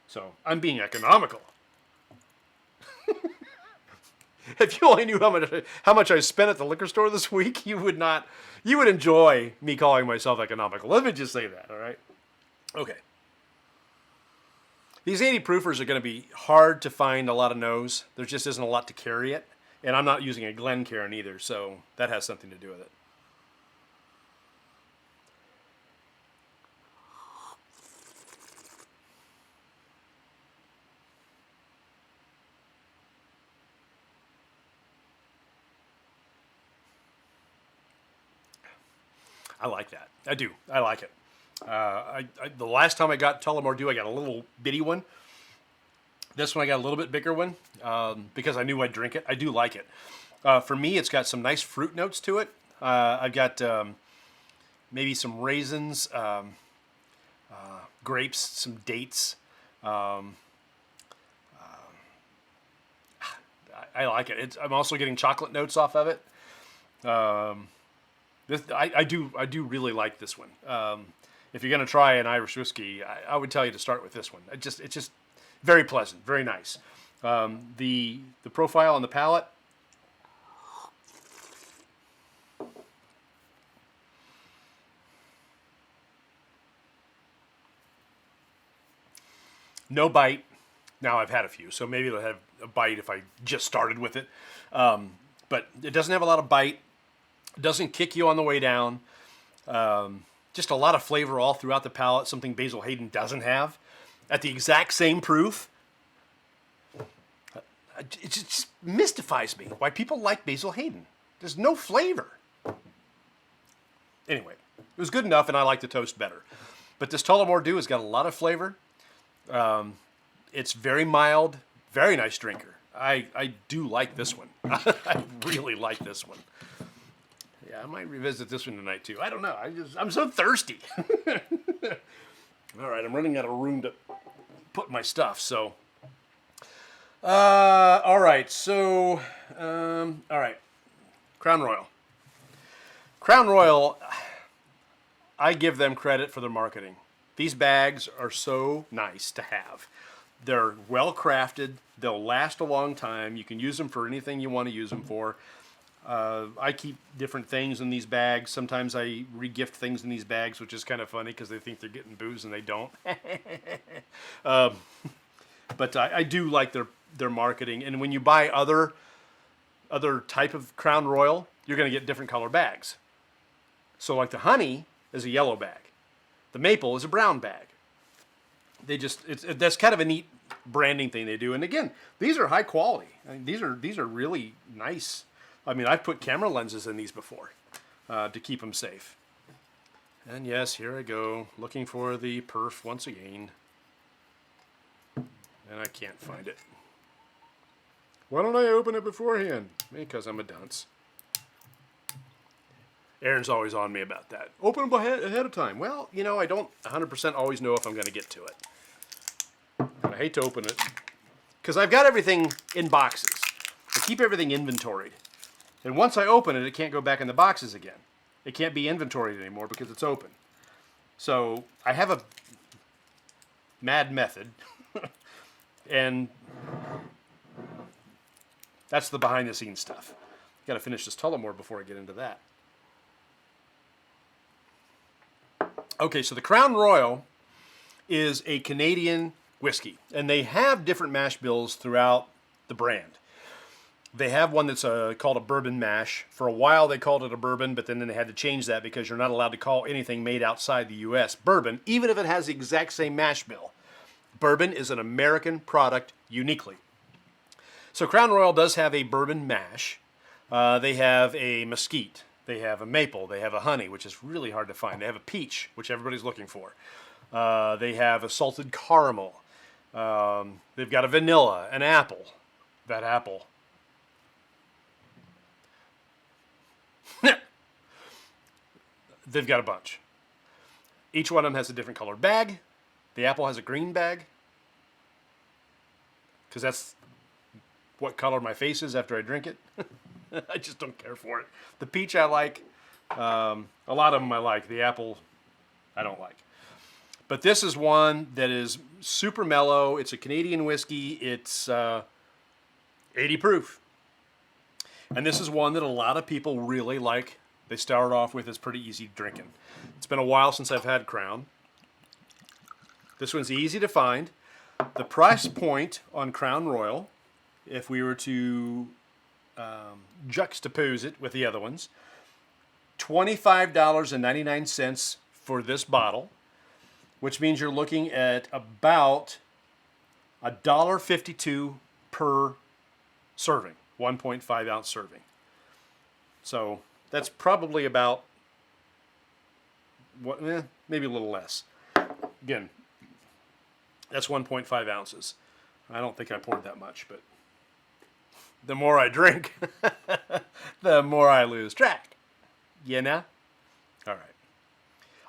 So I'm being economical. If you only knew how much I spent at the liquor store this week, you would enjoy me calling myself economical. Let me just say that, all right? Okay. These 80 proofers are going to be hard to find a lot of nose. There just isn't a lot to carry it. And I'm not using a Glencairn either, so that has something to do with it. I like that. I do. I like it. The last time I got Tullamore Dew, I got a little bitty one. This one I got a little bit bigger one because I knew I'd drink it. I do like it. For me, it's got some nice fruit notes to it. I've got maybe some raisins, grapes, some dates. I like it. I'm also getting chocolate notes off of it. I do really like this one. If you're going to try an Irish whiskey, I would tell you to start with this one. It's just very pleasant, very nice. The profile on the palate. No bite. Now I've had a few, so maybe it'll have a bite if I just started with it. But it doesn't have a lot of bite. It doesn't kick you on the way down. Just a lot of flavor all throughout the palate, something Basil Hayden doesn't have. At the exact same proof. It just mystifies me why people like Basil Hayden. There's no flavor. Anyway, it was good enough, and I like the toast better. But this Tullamore Dew has got a lot of flavor. It's very mild, very nice drinker. I do like this one. I really like this one. Yeah, I might revisit this one tonight too. I don't know. I'm so thirsty. All right, I'm running out of room to put my stuff. So, all right. So, all right. Crown Royal. Crown Royal. I give them credit for their marketing. These bags are so nice to have. They're well crafted. They'll last a long time. You can use them for anything you want to use them for. I keep different things in these bags. Sometimes I regift things in these bags, which is kind of funny because they think they're getting booze and they don't. But I do like their marketing. And when you buy other type of Crown Royal, you're going to get different color bags. So like the honey is a yellow bag. The maple is a brown bag. That's kind of a neat branding thing they do. And again, these are high quality. I mean, these are really nice. I mean, I've put camera lenses in these before to keep them safe. And yes, here I go, looking for the perf once again. And I can't find it. Why don't I open it beforehand? Because I'm a dunce. Aaron's always on me about that. Open them ahead of time. Well, you know, I don't 100% always know if I'm going to get to it. And I hate to open it because I've got everything in boxes. I keep everything inventoried. And once I open it, it can't go back in the boxes again. It can't be inventoried anymore because it's open. So I have a mad method. And that's the behind the scenes stuff. Got to finish this Tullamore before I get into that. Okay, so the Crown Royal is a Canadian whiskey, and they have different mash bills throughout the brand. They have one that's called a bourbon mash. For a while they called it a bourbon, but then they had to change that because you're not allowed to call anything made outside the U.S. bourbon, even if it has the exact same mash bill. Bourbon is an American product uniquely. So Crown Royal does have a bourbon mash. They have a mesquite. They have a maple. They have a honey, which is really hard to find. They have a peach, which everybody's looking for. They have a salted caramel. They've got a vanilla, an apple. That apple. they've got a bunch. Each one of them has a different colored bag. The apple has a green bag, because that's what color my face is after I drink it. I just don't care for it. The peach I like. A lot of them I like. The apple I don't like. But this is one that is super mellow. It's a Canadian whiskey. It's 80 proof. And this is one that a lot of people really like. They start off with as pretty easy drinking. It's been a while since I've had Crown. This one's easy to find. The price point on Crown Royal, if we were to juxtapose it with the other ones, $25.99 for this bottle, which means you're looking at about $1.52 per serving, 1.5 ounce serving. So that's probably about, maybe a little less. Again, that's 1.5 ounces. I don't think I poured that much, but the more I drink, the more I lose track. You know? All right.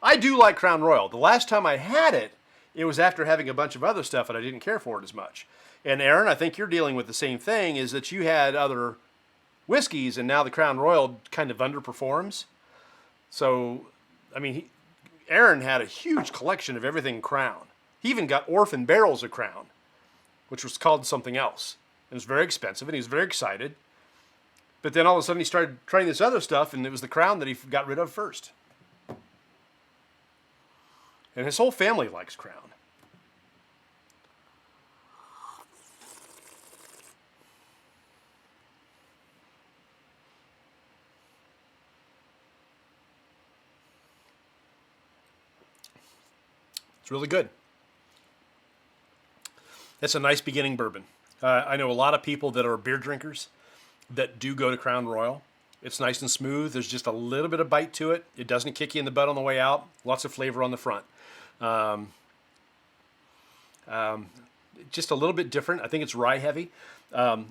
I do like Crown Royal. The last time I had it, it was after having a bunch of other stuff and I didn't care for it as much. And Aaron, I think you're dealing with the same thing, is that you had other whiskeys and now the Crown Royal kind of underperforms. So, I mean, Aaron had a huge collection of everything Crown. He even got orphan barrels of Crown, which was called something else. It was very expensive, and he was very excited. But then all of a sudden he started trying this other stuff, and it was the Crown that he got rid of first. And his whole family likes Crown. It's really good. It's a nice beginning bourbon. I know a lot of people that are beer drinkers that do go to Crown Royal. It's nice and smooth. There's just a little bit of bite to it. It doesn't kick you in the butt on the way out. Lots of flavor on the front. Just a little bit different. I think it's rye heavy. A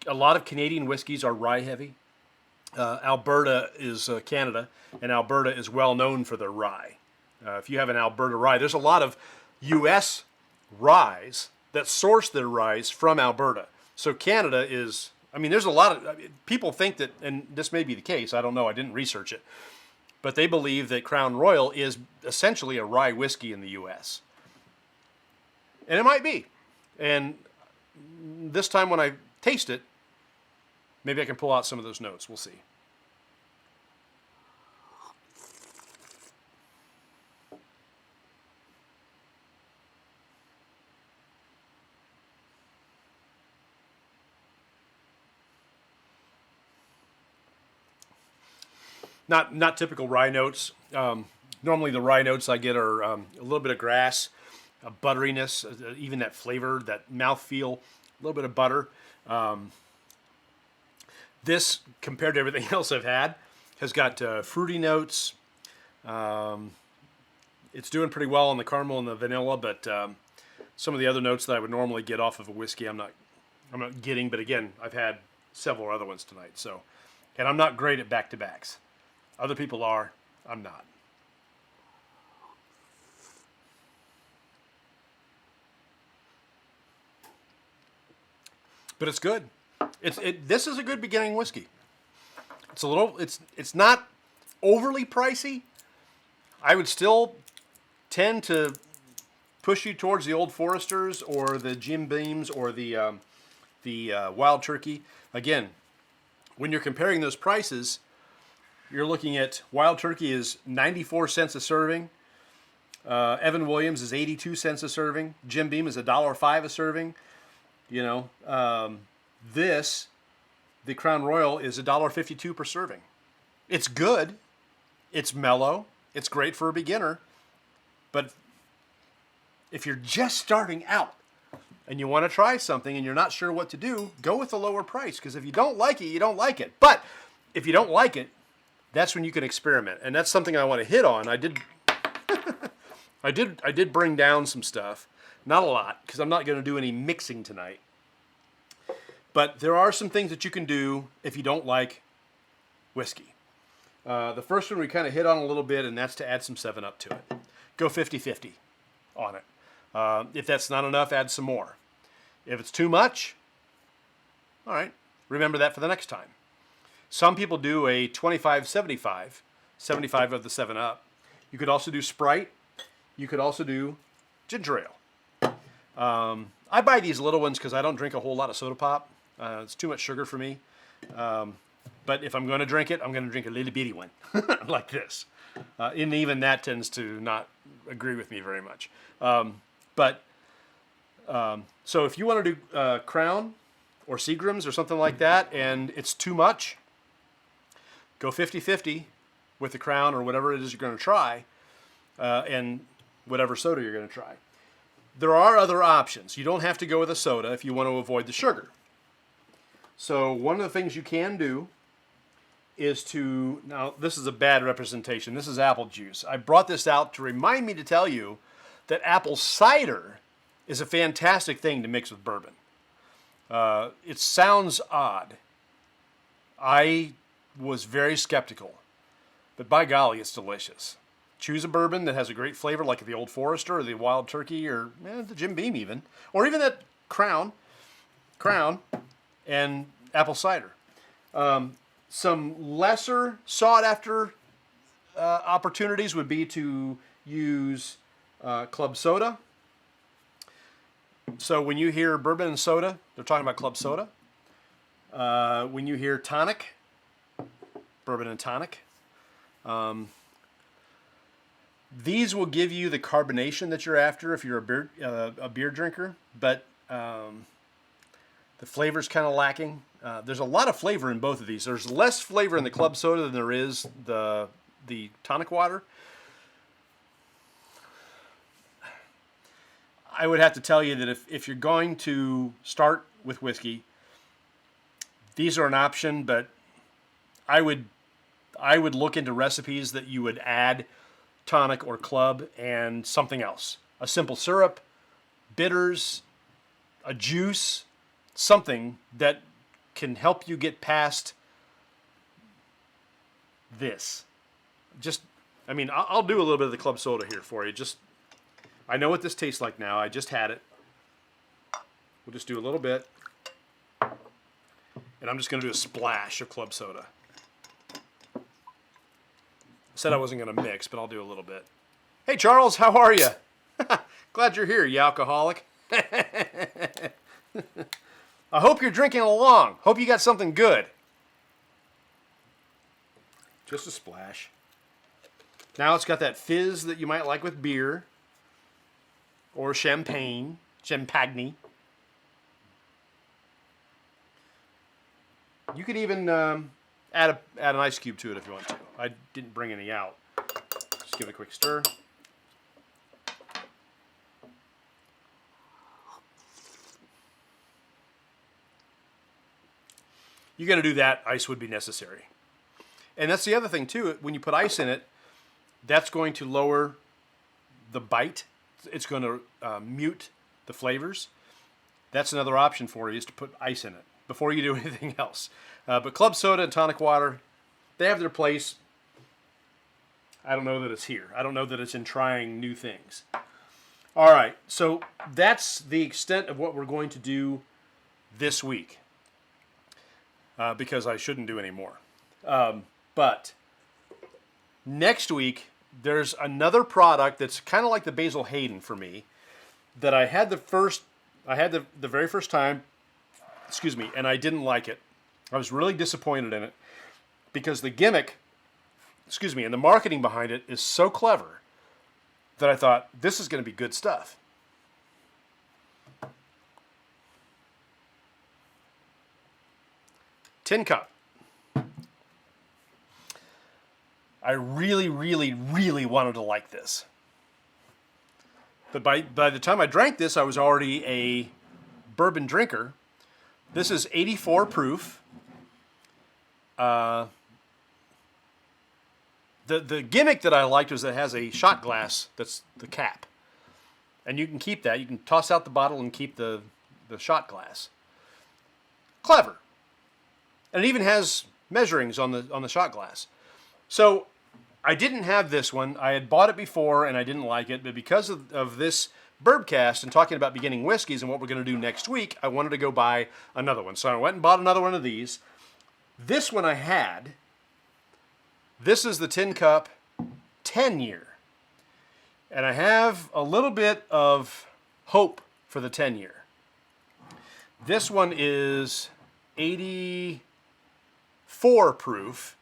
lot of Canadian whiskeys are rye heavy. Alberta is Canada, and Alberta is well known for their rye. If you have an Alberta rye, there's a lot of U.S. ryes that source their ryes from Alberta. So Canada is, I mean, there's a lot of, people think that, and this may be the case, I don't know, I didn't research it, but they believe that Crown Royal is essentially a rye whiskey in the U.S. And it might be. And this time when I taste it, maybe I can pull out some of those notes. We'll see. Not typical rye notes. Normally the rye notes I get are a little bit of grass, a butteriness, even that flavor, that mouthfeel, a little bit of butter. This, compared to everything else I've had, has got fruity notes. It's doing pretty well on the caramel and the vanilla, but some of the other notes that I would normally get off of a whiskey, I'm not getting. But again, I've had several other ones tonight, so, and I'm not great at back-to-backs. Other people are. I'm not. But it's good. This is a good beginning whiskey. It's not overly pricey. I would still tend to push you towards the Old Foresters or the Jim Beams or the Wild Turkey. Again, when you're comparing those prices, you're looking at Wild Turkey is 94 cents a serving. Evan Williams is 82 cents a serving. Jim Beam is $1.05 a serving. You know, the Crown Royal is $1.52 per serving. It's good. It's mellow. It's great for a beginner. But if you're just starting out and you want to try something and you're not sure what to do, go with the lower price. Because if you don't like it, you don't like it. But if you don't like it, that's when you can experiment. And that's something I want to hit on. I did bring down some stuff. Not a lot, because I'm not going to do any mixing tonight. But there are some things that you can do if you don't like whiskey. The first one we kind of hit on a little bit, and that's to add some 7-Up to it. Go 50-50 on it. If that's not enough, add some more. If it's too much, all right, remember that for the next time. Some people do a 25-75, 75 of the 7-Up. You could also do Sprite. You could also do ginger ale. I buy these little ones because I don't drink a whole lot of soda pop. It's too much sugar for me. But if I'm going to drink it, I'm going to drink a little bitty one like this. And even that tends to not agree with me very much. So if you want to do Crown or Seagram's or something like that, and it's too much, go 50-50 with the Crown or whatever it is you're going to try, and whatever soda you're going to try. There are other options. You don't have to go with a soda if you want to avoid the sugar. So one of the things you can do is to, now this is a bad representation, this is apple juice. I brought this out to remind me to tell you that apple cider is a fantastic thing to mix with bourbon. It sounds odd. I was very skeptical, but by golly, it's delicious. Choose a bourbon that has a great flavor like the Old Forester or the Wild Turkey or the Jim Beam even, or even that Crown, and apple cider. Some lesser sought after opportunities would be to use club soda. So when you hear bourbon and soda, they're talking about club soda. When you hear tonic, bourbon and tonic. These will give you the carbonation that you're after if you're a beer drinker, but the flavor's kind of lacking. There's a lot of flavor in both of these. There's less flavor in the club soda than there is the tonic water. I would have to tell you that if you're going to start with whiskey, these are an option, but I would look into recipes that you would add tonic or club and something else. A simple syrup, bitters, a juice, something that can help you get past this. I'll do a little bit of the club soda here for you. I know what this tastes like now. I just had it. We'll just do a little bit. And I'm just going to do a splash of club soda. I said I wasn't going to mix, but I'll do a little bit. Hey, Charles, how are you? Glad you're here, you alcoholic. I hope you're drinking along. Hope you got something good. Just a splash. Now it's got that fizz that you might like with beer. Or champagne. You could even add an ice cube to it if you want to. I didn't bring any out. Just give it a quick stir. You got to do that. Ice would be necessary. And that's the other thing too. When you put ice in it, that's going to lower the bite. It's going to mute the flavors. That's another option for you, is to put ice in it before you do anything else. But club soda and tonic water, they have their place. I don't know that it's here. I don't know that it's in trying new things. All right, so that's the extent of what we're going to do this week, because I shouldn't do any more. But next week, there's another product that's kind of like the Basil Hayden for me, that I had the very first time, and I didn't like it. I was really disappointed in it because the gimmick, and the marketing behind it is so clever that I thought, this is going to be good stuff. Tin Cup. I really, really, really wanted to like this. But by the time I drank this, I was already a bourbon drinker. This is 84 proof. The gimmick that I liked was that it has a shot glass that's the cap. And you can keep that. You can toss out the bottle and keep the shot glass. Clever. And it even has measurings on the shot glass. So I didn't have this one. I had bought it before and I didn't like it, but because of this Bourbcast and talking about beginning whiskeys and what we're going to do next week, I wanted to go buy another one. So I went and bought another one of these. This one I had. This is the Tin Cup 10-year. And I have a little bit of hope for the 10-year. This one is 84 proof.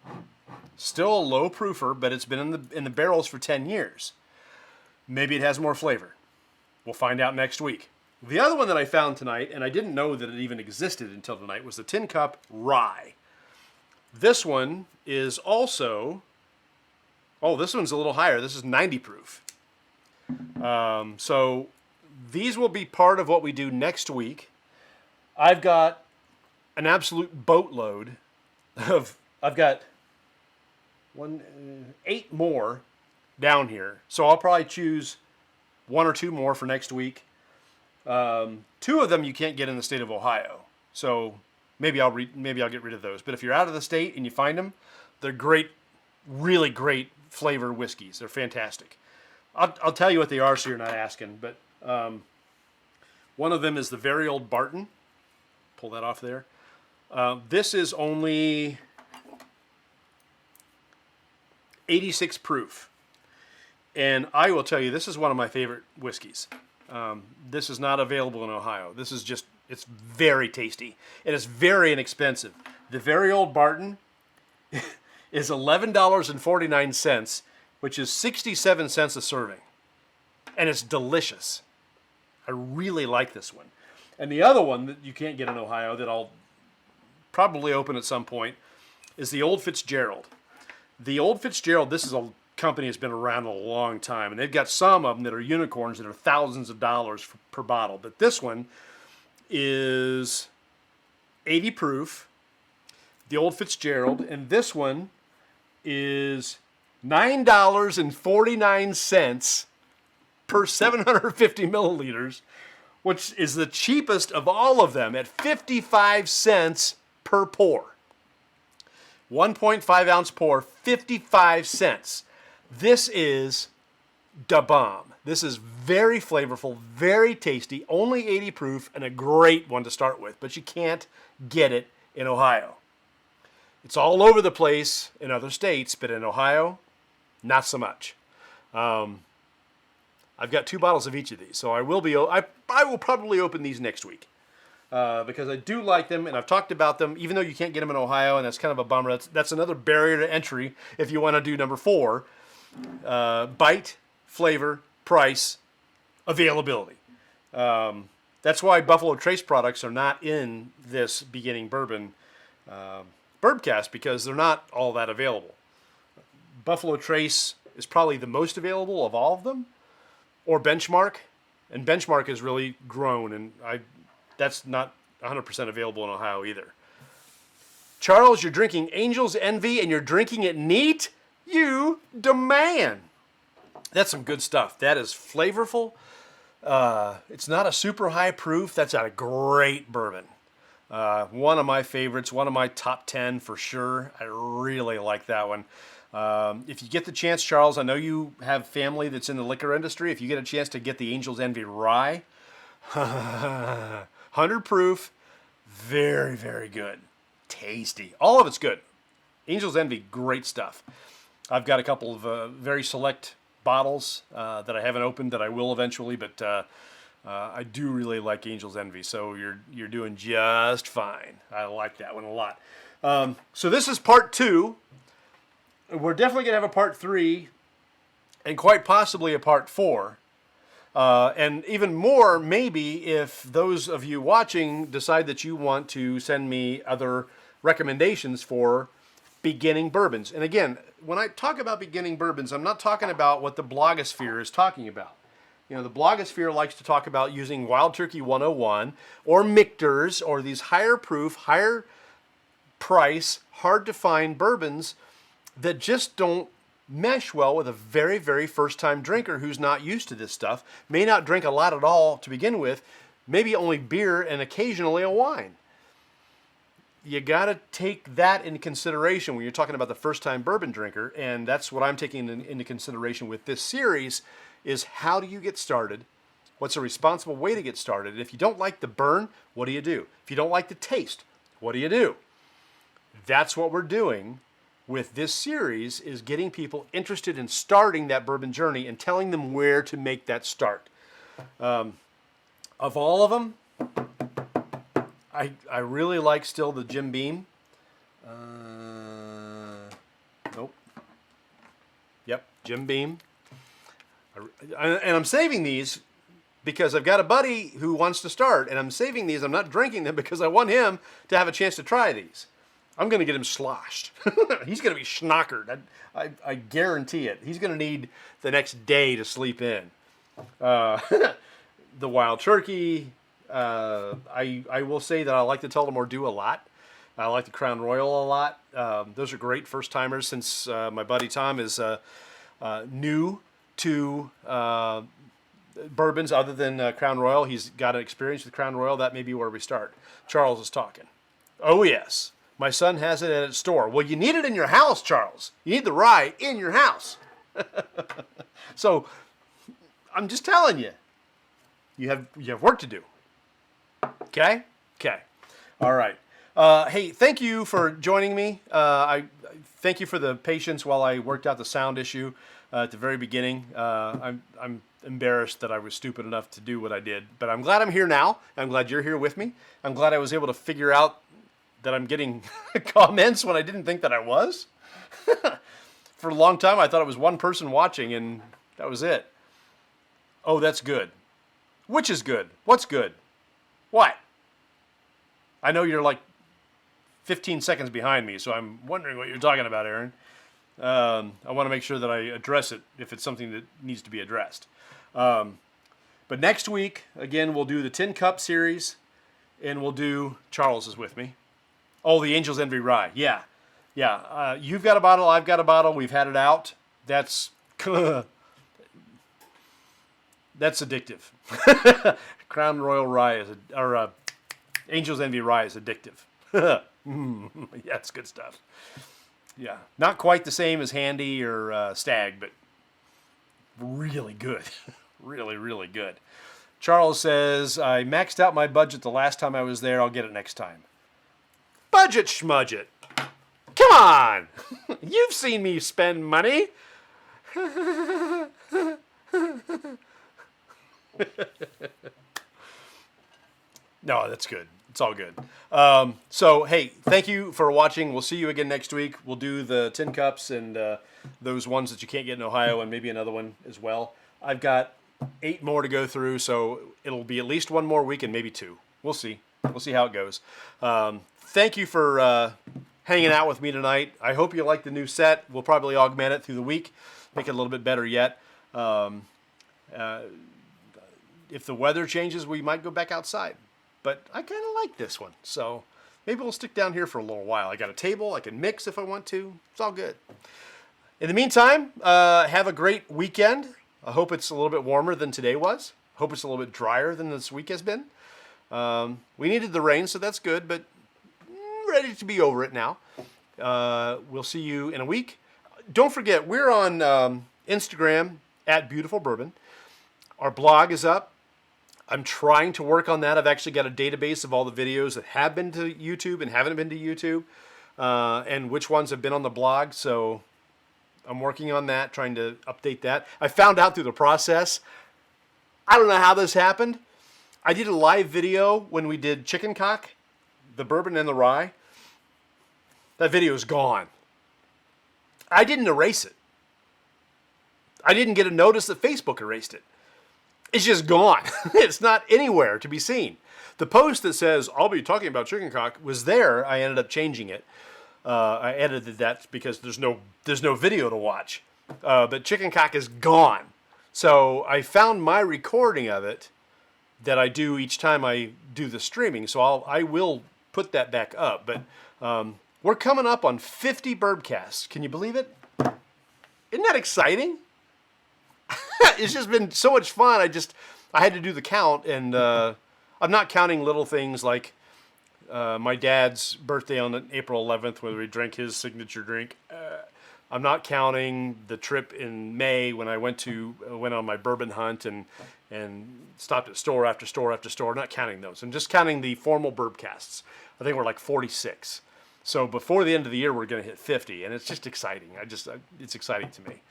Still a low proofer, but it's been in the barrels for 10 years. Maybe it has more flavor. We'll find out next week. The other one that I found tonight, and I didn't know that it even existed until tonight, was the Tin Cup Rye. This one is also, this one's a little higher. This is 90 proof. So these will be part of what we do next week. I've got an absolute boatload I've got 8 more down here. So I'll probably choose 1 or 2 more for next week. 2 of them you can't get in the state of Ohio. So maybe I'll get rid of those. But if you're out of the state and you find them, they're great, really great flavored whiskeys. They're fantastic. I'll tell you what they are so you're not asking. But one of them is the very old Barton. Pull that off there. This is only 86 proof. And I will tell you, this is one of my favorite whiskeys. This is not available in Ohio. This is just, it's very tasty. And it's very inexpensive. The very old Barton is $11.49, which is 67 cents a serving. And it's delicious. I really like this one. And the other one that you can't get in Ohio that I'll probably open at some point is the Old Fitzgerald. The Old Fitzgerald, this is a company that's been around a long time, and they've got some of them that are unicorns that are thousands of dollars per bottle. But this one is 80 proof, the Old Fitzgerald, and this one is $9.49 per 750 milliliters, which is the cheapest of all of them at 55 cents per pour. 1.5 ounce pour, 55 cents. This is da bomb. This is very flavorful, very tasty, only 80 proof, and a great one to start with, but you can't get it in Ohio. It's all over the place in other states, but in Ohio, not so much. I've got 2 bottles of each of these, so I will probably open these next week because I do like them, and I've talked about them, even though you can't get them in Ohio, and that's kind of a bummer. That's another barrier to entry if you want to do number 4. Bite, flavor, price, availability. That's why Buffalo Trace products are not in this beginning bourbon Bourbcast, because they're not all that available. Buffalo Trace is probably the most available of all of them, or Benchmark, and Benchmark has really grown, and that's not 100% available in Ohio either. Charles, you're drinking Angel's Envy and you're drinking it neat? You demand. That's some good stuff. That is flavorful. It's not a super high proof. That's a great bourbon. One of my favorites, one of my top 10 for sure. I really like that one. If you get the chance, Charles, I know you have family that's in the liquor industry. If you get a chance to get the Angel's Envy Rye, 100 proof, very, very good. Tasty. All of it's good. Angel's Envy, great stuff. I've got a couple of very select bottles that I haven't opened that I will eventually, but I do really like Angel's Envy, so you're doing just fine. I like that one a lot. So this is part 2. We're definitely going to have a part 3 and quite possibly a part 4. And even more, maybe, if those of you watching decide that you want to send me other recommendations for beginning bourbons. And again, when I talk about beginning bourbons, I'm not talking about what the blogosphere is talking about. You know, the blogosphere likes to talk about using Wild Turkey 101 or Michter's or these higher proof, higher price, hard to find bourbons that just don't mesh well with a very, very first time drinker who's not used to this stuff, may not drink a lot at all to begin with, maybe only beer and occasionally a wine. you got to take that into consideration when you're talking about the first-time bourbon drinker, and that's what I'm taking into consideration with this series, is how do you get started? What's a responsible way to get started? If you don't like the burn, what do you do? If you don't like the taste, what do you do? That's what we're doing with this series, is getting people interested in starting that bourbon journey and telling them where to make that start. Of all of them, I really like still the Jim Beam. Nope. Yep, Jim Beam. And I'm saving these because I've got a buddy who wants to start, and I'm saving these. I'm not drinking them because I want him to have a chance to try these. I'm going to get him sloshed. He's going to be schnockered. I guarantee it. He's going to need the next day to sleep in. The Wild Turkey. I will say that I like the Tullamore Dew a lot. I like the Crown Royal a lot. Those are great first timers, since my buddy Tom is new to bourbons other than Crown Royal. He's got an experience with Crown Royal. That may be where we start. Charles is talking. Oh, yes. My son has it at his store. Well, you need it in your house, Charles. You need the rye in your house. So I'm just telling you, you have work to do. Okay? Okay. All right. Hey, thank you for joining me. I thank you for the patience while I worked out the sound issue at the very beginning. I'm embarrassed that I was stupid enough to do what I did, but I'm glad I'm here now. I'm glad you're here with me. I'm glad I was able to figure out that I'm getting comments when I didn't think that I was. For a long time, I thought it was one person watching, and that was it. Oh, that's good. Which is good? What's good? What? I know you're like 15 seconds behind me, so I'm wondering what you're talking about, Aaron. I want to make sure that I address it if it's something that needs to be addressed. But next week, again, we'll do the 10 Cup series, and we'll do, Charles is with me. Oh, the Angel's Envy Rye. Yeah. Yeah. You've got a bottle, I've got a bottle, we've had it out. That's addictive. Crown Royal Rye is, Angel's Envy Rye is addictive. Yeah, it's good stuff. Yeah, not quite the same as Handy or Stag, but really good. Really, really good. Charles says, I maxed out my budget the last time I was there. I'll get it next time. Budget schmudget. Come on. You've seen me spend money. No, that's good. It's all good. So, hey, thank you for watching. We'll see you again next week. We'll do the 10 Cups and those ones that you can't get in Ohio, and maybe another one as well. I've got 8 more to go through, so it'll be at least one more week and maybe 2. We'll see. We'll see how it goes. Thank you for hanging out with me tonight. I hope you like the new set. We'll probably augment it through the week, make it a little bit better yet. If the weather changes, we might go back outside. But I kind of like this one, so maybe we'll stick down here for a little while. I got a table. I can mix if I want to. It's all good. In the meantime, have a great weekend. I hope it's a little bit warmer than today was. I hope it's a little bit drier than this week has been. We needed the rain, so that's good, but ready to be over it now. We'll see you in a week. Don't forget, we're on Instagram at Beautiful Bourbon. Our blog is up. I'm trying to work on that. I've actually got a database of all the videos that have been to YouTube and haven't been to YouTube, and which ones have been on the blog. So I'm working on that, trying to update that. I found out through the process. I don't know how this happened. I did a live video when we did Chicken Cock, the bourbon and the rye. That video is gone. I didn't erase it. I didn't get a notice that Facebook erased it. It's just gone. It's not anywhere to be seen. The post that says, I'll be talking about chicken cock, was there. I ended up changing it. I edited that because there's no video to watch. But chicken cock is gone. So I found my recording of it that I do each time I do the streaming. So I will put that back up. But we're coming up on 50 Bourbcasts. Can you believe it? Isn't that exciting? It's just been so much fun. I had to do the count, and I'm not counting little things like my dad's birthday on April 11th, where we drank his signature drink. I'm not counting the trip in May when I went on my bourbon hunt and stopped at store after store after store. Not counting those. I'm just counting the formal Bourbcasts. I think we're like 46. So before the end of the year, we're going to hit 50, and it's just exciting. It's exciting to me.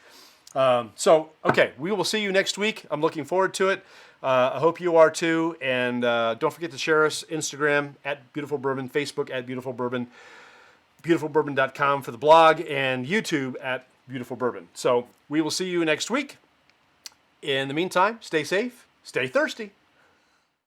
Okay, we will see you next week. I'm looking forward to it. I hope you are too. And don't forget to share us Instagram at Beautiful Bourbon, Facebook at Beautiful Bourbon, beautifulbourbon.com for the blog, and YouTube at Beautiful Bourbon. So we will see you next week. In the meantime, stay safe, stay thirsty.